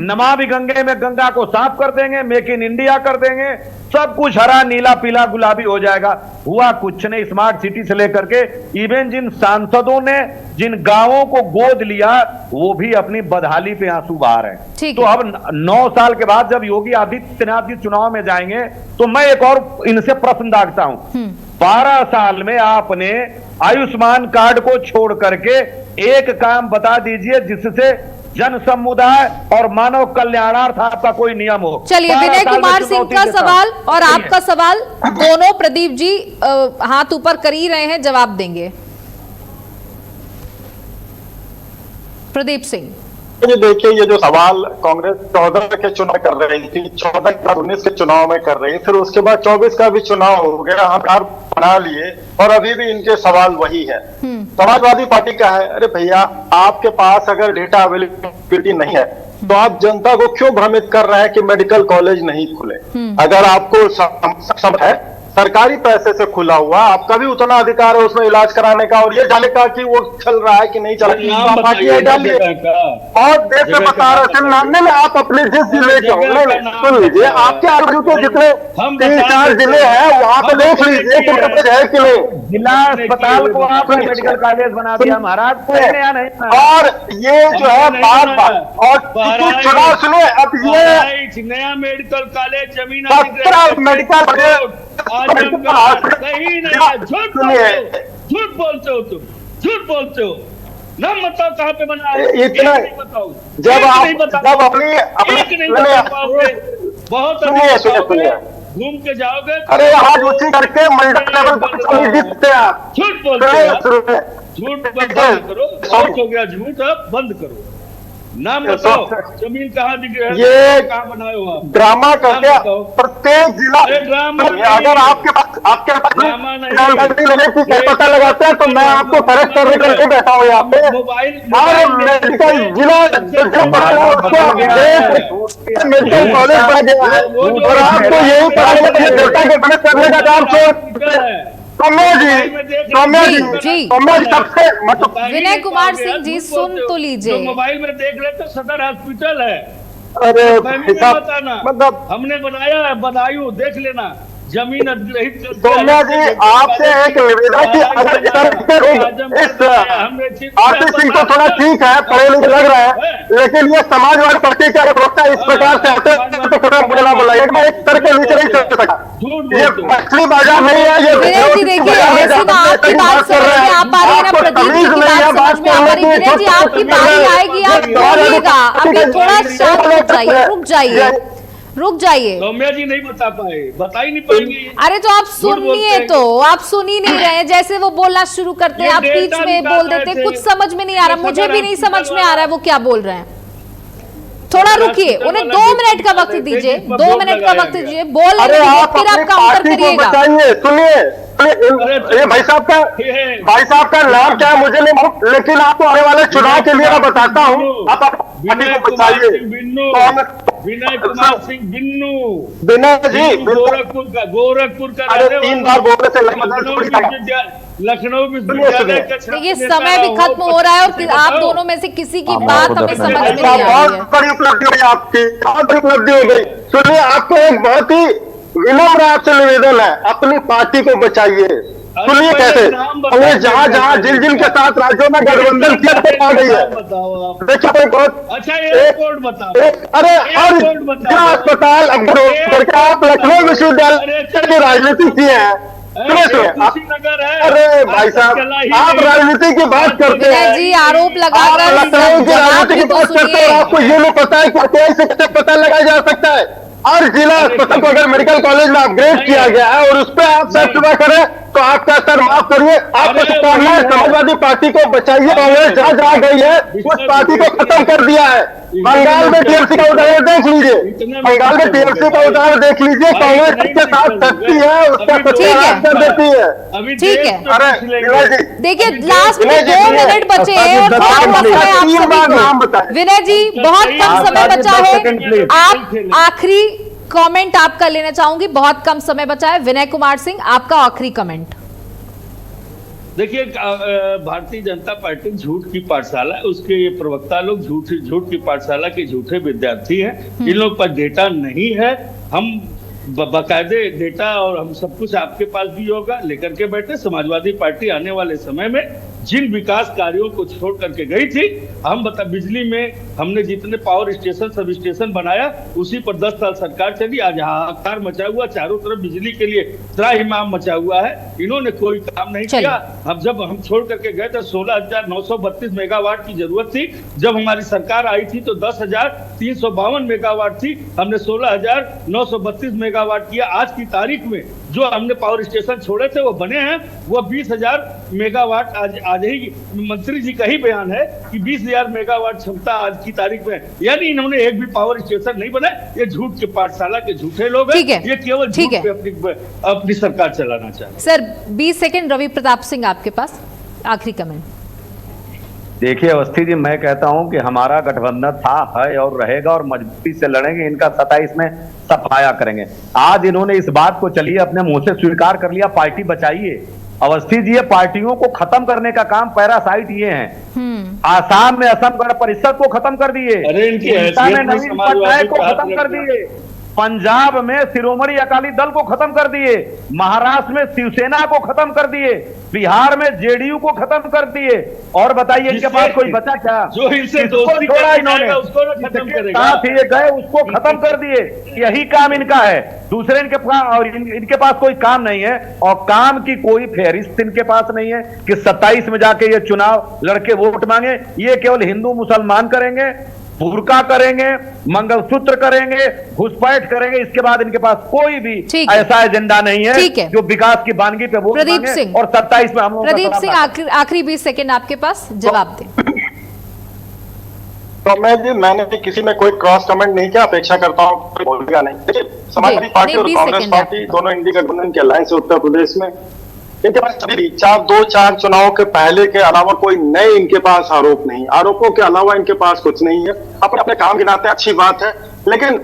Speaker 10: नमामि गंगे में गंगा को साफ कर देंगे, मेक इन इंडिया कर देंगे, सब कुछ हरा नीला पीला गुलाबी हो जाएगा। हुआ कुछ नहीं। स्मार्ट सिटी से लेकर के इवन जिन सांसदों ने जिन गांवों को गोद लिया वो भी अपनी बदहाली पे आंसू बहा रहे हैं। तो अब 9 साल के बाद जब योगी आदित्यनाथ जी चुनाव में जाएंगे तो मैं एक और इनसे प्रश्न दागता हूं। 12 साल में आपने आयुष्मान कार्ड को छोड़ करके एक काम बता दीजिए जिससे जन समुदाय और मानव कल्याणार्थ आपका कोई नियम हो।
Speaker 8: चलिए, विनय कुमार सिंह का सवाल और आपका सवाल दोनों प्रदीप जी हाथ ऊपर कर ही रहे हैं, जवाब देंगे। प्रदीप सिंह,
Speaker 11: ये देखिए, ये जो सवाल कांग्रेस 14 के चुनाव कर रही थी, 14 के बाद 19 के चुनाव में कर रही, फिर उसके बाद 24 का भी चुनाव हो गया, हम बना लिए और अभी भी इनके सवाल वही है। समाजवादी पार्टी का है, अरे भैया आपके पास अगर डेटा अवेलेबिलिटी नहीं है तो आप जनता को क्यों भ्रमित कर रहे हैं कि मेडिकल कॉलेज नहीं खुले? अगर आपको सक्षम है, सरकारी पैसे से खुला हुआ, आपका भी उतना अधिकार है उसमें इलाज कराने का और ये जाने का कि वो चल रहा है कि नहीं चल रहा है। बहुत देर से बता रहे थे आप अपने जिस जिले के हो, सुन लीजिए, आपके आजू के जितने 3-4 जिले हैं वहां पे देख लीजिए कि है कि नहीं।
Speaker 10: जिला अस्पताल को आपने मेडिकल कॉलेज बना दिया महाराज,
Speaker 11: और ये जो है बार-बार और चुनाव सुने, अब ये
Speaker 9: नया मेडिकल कॉलेज जमीन
Speaker 11: 17 मेडिकल कॉलेज
Speaker 9: सही नहीं है। झूठ बोलते हो तुम, झूठ बोलते हो। नाम बताओ कहाँ पे बना है,
Speaker 11: इतना
Speaker 9: बताओ।
Speaker 11: जब अपनी
Speaker 9: बहुत घूम के जाओगे,
Speaker 11: अरे हाथ ऊंची करके मंडल लेवल पर जीतते हैं आप।
Speaker 9: झूठ बोलते हो, झूठ बंद करो, बहुत हो गया झूठ, अब बंद करो। नाम बताओ, जमीन कहाँ दिख रही है,
Speaker 11: ये
Speaker 9: कहाँ बनाए हो आप?
Speaker 11: ड्रामा करके प्रत्येक जिला, अगर आपके पास पता लगाते हैं तो मैं आपको करेक्ट करने के लिए बैठा हूँ यहाँ पे। मेडिकल जिला मेडिकल कॉलेज बन गया है और आपको यही करने का काम
Speaker 8: विनय कुमार सिंह जी सुन तो लीजिए।
Speaker 9: मोबाइल में देख रहे तो सदर हॉस्पिटल है,
Speaker 11: अरे
Speaker 9: बताना मतलब हमने बनाया है, बदायूं देख लेना, जमीन अधिग्रहित।
Speaker 11: सोम्या जी आपसे एक निवेदन की अगर आरती सिंह तो थोड़ा ठीक है, पढ़े लिखे लग रहा है, लेकिन ये समाजवादी पार्टी का प्रवक्ता इस प्रकार से तो थोड़ा बोला बोला एक सर के नीचे नहीं चल सकता। ये मछली बाजार नहीं है, ये
Speaker 8: विनय जी देखिए, आपकी बात समझ में आ पा रही है ना, प्रदीप जी की बात समझ में आ पा रही है। विनय जी आपकी बारी आएगी, आप बोलिएगा, अभी थोड़ा शांत हो जाइए, रुक जाइए।
Speaker 9: सौम्या जी नहीं बता पाए, बता ही नहीं पाएंगे।
Speaker 8: अरे तो आप सुनिए, तो आप सुन ही नहीं रहे, जैसे वो बोलना शुरू करते हैं आप बीच में बोल देते, कुछ समझ में नहीं आ रहा, मुझे भी नहीं समझ में आ रहा है वो क्या बोल रहे हैं। थोड़ा रुकिए, उन्हें 2 मिनट का वक्त दीजिए, 2 मिनट का वक्त दीजिए, बोल फिर आप काउंटर करिएगा।
Speaker 11: सुनिए, ये भाई साहब का नाम क्या है मुझे नहीं, लेकिन आपको आने वाले चुनाव के लिए मैं बताता हूँ, आप पार्टी को बचाइए।
Speaker 9: विनय कुमार सिंह बिन्नू,
Speaker 11: विनय जी
Speaker 9: गोरखपुर का
Speaker 11: अरे 3 बार बोलने से
Speaker 9: लखनऊ विश्वविद्यालय का।
Speaker 8: ये समय भी खत्म हो रहा है और आप दोनों में से किसी की बात हमें समझ में नहीं आ रही है।
Speaker 11: बहुत बड़ी उपलब्धि हुई आपकी, बहुत बड़ी उपलब्धि हो गई। सुनिए, आपको एक बहुत ही विनम्र आपसे निवेदन है, अपनी पार्टी को बचाइए। सुनिए कैसे हमने जहां जिन के साथ राज्यों में गठबंधन किया आ गई है। देखिए बहुत
Speaker 9: अच्छा, एयरपोर्ट बताओ,
Speaker 11: अरे और अस्पताल करके आप लखनऊ विश्वविद्यालय की राजनीति किए हैं। अरे भाई साहब, आप राजनीति की बात करते हैं
Speaker 8: जी, आरोप लगाकर
Speaker 11: लखनऊ की राजनीति की बात करते हैं, आपको ये नहीं पता है कि कैसे पता लगाया जा सकता है। और जिला अस्पताल को अगर मेडिकल कॉलेज में अपग्रेड किया गया है और उस पर आप सर्च करें तो आपका सर माफ करिए, आपको कहना है समाजवादी पार्टी को बचाइए। कांग्रेस जहाँ जहाँ गई है उस पार्टी को खत्म कर दिया है। बंगाल में टीएमसी का उदाहरण देख लीजिए, बंगाल में टीएमसी का उदाहरण देख लीजिए। कांग्रेस के साथ सकती है, उसका सत्यानाश कर देती है।
Speaker 8: ठीक है,
Speaker 11: अरे
Speaker 8: देखिए लास्ट में 2 मिनट बचे हैं और थोड़ा समय आप सभी को। विनय जी बहुत कम समय बचा है, आप आखिरी कमेंट आपका लेना चाहूंगी, बहुत कम समय बचा है। विनय कुमार सिंह आपका आखिरी कमेंट।
Speaker 9: देखिए, भारतीय जनता पार्टी झूठ की पाठशाला है, उसके ये प्रवक्ता लोग झूठ की पाठशाला के झूठे विद्यार्थी हैं। इन लोग पर डेटा नहीं है। हम बाकायदे डेटा और हम सब कुछ आपके पास भी होगा लेकर के बैठे। समाजवादी पार्टी आने वाले समय में जिन विकास कार्यों को छोड़ करके गई थी, हम बिजली में हमने जितने पावर स्टेशन सब स्टेशन बनाया उसी पर 10 साल सरकार चली। आज हाहाकार मचा हुआ, चारों तरफ बिजली के लिए त्राहिमाम मचा हुआ है। इन्होंने कोई काम नहीं किया। जब हम छोड़ करके गए थे 16,932 मेगावाट की जरूरत थी, जब हमारी सरकार आई थी तो 10,352 मेगावाट थी, हमने 16,932 मेगावाट किया। आज की तारीख में जो हमने पावर स्टेशन छोड़े थे वो बने हैं, वो 20,000 मेगावाट आज ही मंत्री जी का ही बयान है कि 20,000 मेगावाट क्षमता आज की तारीख में। यानी इन्होंने एक भी पावर स्टेशन नहीं बनाया। ये झूठ के पाठशाला के झूठे लोग हैं। ये केवल झूठ पे अपनी सरकार चलाना चाहते हैं।
Speaker 8: सर 20 सेकंड, रवि प्रताप सिंह आपके पास आखिरी कमेंट।
Speaker 10: देखिए अवस्थी जी, मैं कहता हूं कि हमारा गठबंधन था, है और रहेगा और मजबूती से लड़ेंगे। इनका 27 में सफाया करेंगे। आज इन्होंने इस बात को चलिए अपने मुंह से स्वीकार कर लिया, पार्टी बचाइए। अवस्थी जी, ये पार्टियों को खत्म करने का काम पैरासाइट ये हैं। आसाम में असम गण परिषद को खत्म कर दिए, उड़ीसा में नवीन पटनायक को खत्म कर दिए, पंजाब में शिरोमणि अकाली दल को खत्म कर दिए, महाराष्ट्र में शिवसेना को खत्म कर दिए, बिहार में जेडीयू को खत्म कर दिए। और बताइए इनके पास कोई बचा क्या?
Speaker 9: जो इनसे दोस्ती
Speaker 10: छोड़ा इन्होंने, साथ ही गए उसको खत्म कर दिए। यही काम इनका है, दूसरे इनके पास कोई काम नहीं है। और काम की कोई फेहरिस्त इनके पास नहीं है कि 27 में जाके ये चुनाव लड़के वोट मांगे। ये केवल हिंदू मुसलमान करेंगे, बुर्का करेंगे, मंगलसूत्र करेंगे, घुसपैठ करेंगे। इसके बाद इनके पास कोई भी ऐसा एजेंडा नहीं है जो विकास की वानगी पे वोट मांगे। और 27 में हम लोग
Speaker 8: प्रदीप सिंह आखिरी 20 सेकंड आपके पास, जवाब दें।
Speaker 11: तो मैंने किसी में कोई क्रॉस कमेंट नहीं किया, अपेक्षा करता हूँ कोई बोलेगा नहीं। देखिए समाजवादी पार्टी और कांग्रेस पार्टी दोनों इंडी गठबंधन के अलायंस है उत्तर प्रदेश में। इनके पास सभी 4 चुनाव के पहले के अलावा कोई नए इनके पास आरोप नहीं, आरोपों के अलावा इनके पास कुछ नहीं है। अपने अपने काम गिनाते हैं, अच्छी बात है, लेकिन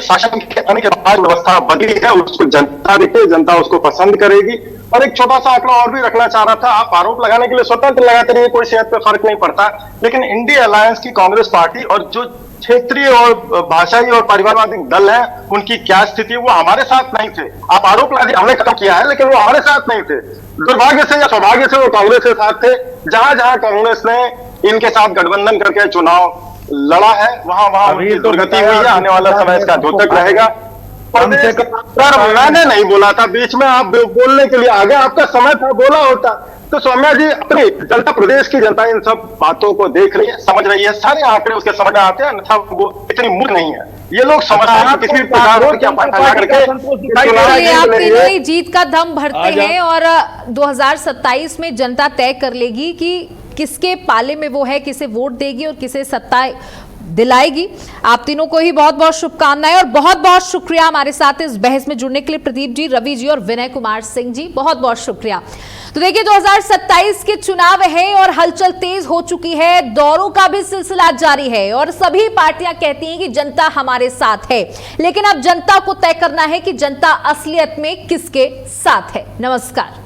Speaker 11: शासन के आने के बाद व्यवस्था बदली है, उसको जनता देखे, जनता उसको पसंद करेगी। और एक छोटा सा आंकड़ा और भी रखना चाह रहा था, आप आरोप लगाने के लिए स्वतंत्र लगाते रहिए, कोई सेहत पे फर्क नहीं पड़ता, लेकिन इंडिया अलायंस की कांग्रेस पार्टी और जो क्षेत्रीय और भाषाई और परिवारवादी दल है उनकी क्या स्थिति, वो हमारे साथ नहीं थे। आप आरोप लगा दिए, हमने खत्म किया है, लेकिन वो हमारे साथ नहीं थे। दुर्भाग्य से या सौभाग्य से वो कांग्रेस के साथ थे। जहां जहां कांग्रेस ने इनके साथ गठबंधन करके चुनाव लड़ा है, वहां उनकी दुर्गति हुई है। आने वाला समय इसका द्योतक रहेगा। मैंने नहीं बोला था, बीच में आप बोलने के लिए आ गए, आपका समय था, बोला होता तो सौम्या जी। अपनी जनता, प्रदेश की जनता इन सब बातों को देख रही है, समझ रही है, सारे आंकड़े उसके समझ में आते हैं, अन्यथा वो इतनी मूर्ख नहीं है। ये लोग समझ रहे हैं किसी प्रकार
Speaker 8: आप तीनों ही जीत का दम भरते हैं और 2027 में जनता तय कर लेगी कि किसके पाले में वो है, किसे वोट देगी और किसे सत्ता दिलाएगी। आप तीनों को ही बहुत बहुत शुभकामनाएं और बहुत बहुत शुक्रिया हमारे साथ इस बहस में जुड़ने के लिए। प्रदीप जी, रवि जी और विनय कुमार सिंह जी, बहुत बहुत शुक्रिया। तो देखिए 2027 के चुनाव है और हलचल तेज हो चुकी है, दौरों का भी सिलसिला जारी है और सभी पार्टियां कहती हैं कि जनता हमारे साथ है, लेकिन अब जनता को तय करना है कि जनता असलियत में किसके साथ है। नमस्कार।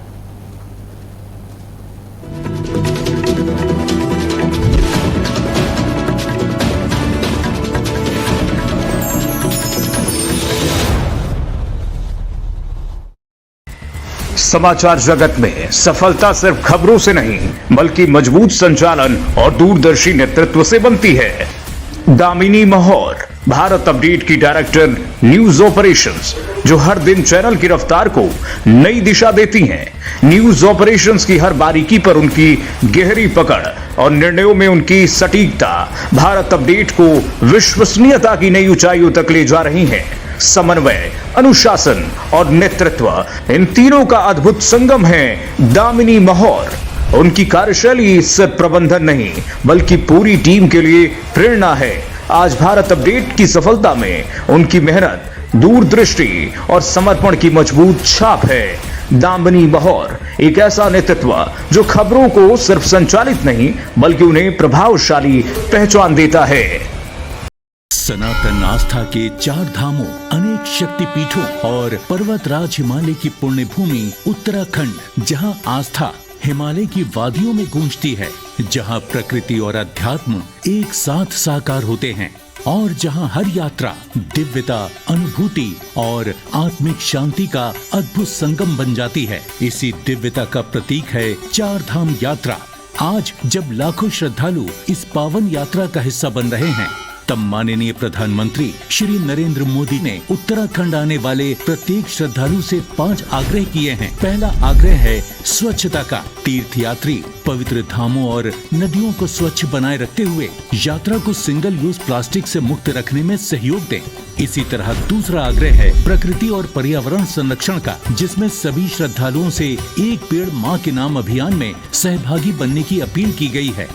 Speaker 1: समाचार जगत में सफलता सिर्फ खबरों से नहीं बल्कि मजबूत संचालन और दूरदर्शी नेतृत्व से बनती है। दामिनी महौर, भारत अपडेट की डायरेक्टर न्यूज ऑपरेशंस, जो हर दिन चैनल की रफ्तार को नई दिशा देती हैं। न्यूज ऑपरेशंस की हर बारीकी पर उनकी गहरी पकड़ और निर्णयों में उनकी सटीकता भारत अपडेट को विश्वसनीयता की नई ऊंचाइयों तक ले जा रही है। समन्वय अनुशासन और नेतृत्व, इन तीनों का अद्भुत संगम है दामिनी महौर। उनकी कार्यशैली सिर्फ प्रबंधन नहीं बल्कि पूरी टीम के लिए प्रेरणा है। आज भारत अपडेट की सफलता में उनकी मेहनत, दूरदृष्टि और समर्पण की मजबूत छाप है। दामिनी महौर एक ऐसा नेतृत्व जो खबरों को सिर्फ संचालित नहीं बल्कि उन्हें प्रभावशाली पहचान देता है।
Speaker 12: सनातन आस्था के 4 धामों, अनेक शक्तिपीठों और पर्वतराज हिमालय की पुण्य भूमि उत्तराखंड, जहां आस्था हिमालय की वादियों में गूंजती है, जहां प्रकृति और अध्यात्म एक साथ साकार होते हैं और जहां हर यात्रा दिव्यता, अनुभूति और आत्मिक शांति का अद्भुत संगम बन जाती है। इसी दिव्यता का प्रतीक है 4 धाम यात्रा। आज जब लाखों श्रद्धालु इस पावन यात्रा का हिस्सा बन रहे हैं, तब माननीय प्रधानमंत्री श्री नरेंद्र मोदी ने उत्तराखंड आने वाले प्रत्येक श्रद्धालु से 5 आग्रह किए हैं। पहला आग्रह है स्वच्छता का। तीर्थयात्री पवित्र धामों और नदियों को स्वच्छ बनाए रखते हुए यात्रा को सिंगल यूज प्लास्टिक से मुक्त रखने में सहयोग दें। इसी तरह दूसरा आग्रह है प्रकृति और पर्यावरण संरक्षण का, जिसमें सभी श्रद्धालुओं से एक पेड़ माँ के नाम अभियान में सहभागी बनने की अपील की गई है।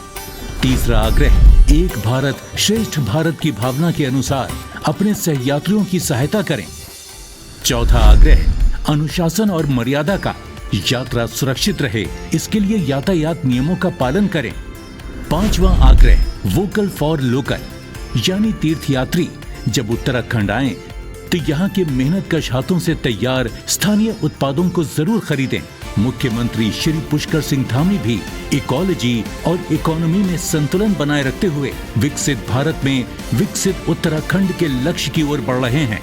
Speaker 12: तीसरा आग्रह एक भारत श्रेष्ठ भारत की भावना के अनुसार अपने सहयात्रियों की सहायता करें। चौथा आग्रह अनुशासन और मर्यादा का। यात्रा सुरक्षित रहे, इसके लिए यातायात नियमों का पालन करें। पांचवा आग्रह वोकल फॉर लोकल, यानी तीर्थयात्री जब उत्तराखंड आए तो यहाँ के मेहनतकश हाथों से तैयार स्थानीय उत्पादों को जरूर खरीदें। मुख्यमंत्री श्री पुष्कर सिंह धामी भी इकोलॉजी और इकोनॉमी में संतुलन बनाए रखते हुए विकसित भारत में विकसित उत्तराखंड के लक्ष्य की ओर बढ़ रहे हैं।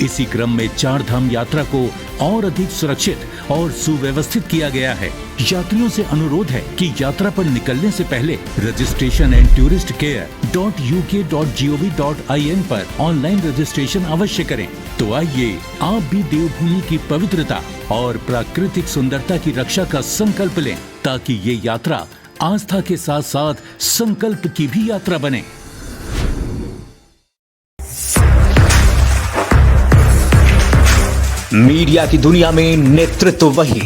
Speaker 12: इसी क्रम में 4 धाम यात्रा को और अधिक सुरक्षित और सुव्यवस्थित किया गया है। यात्रियों से अनुरोध है कि यात्रा पर निकलने से पहले registration and tourist care .uk.gov.in पर ऑनलाइन रजिस्ट्रेशन अवश्य करें। तो आइए आप भी देवभूमि की पवित्रता और प्राकृतिक सुंदरता की रक्षा का संकल्प लें, ताकि ये यात्रा आस्था के साथ साथ संकल्प की भी यात्रा बने।
Speaker 1: मीडिया की दुनिया में नेतृत्व वही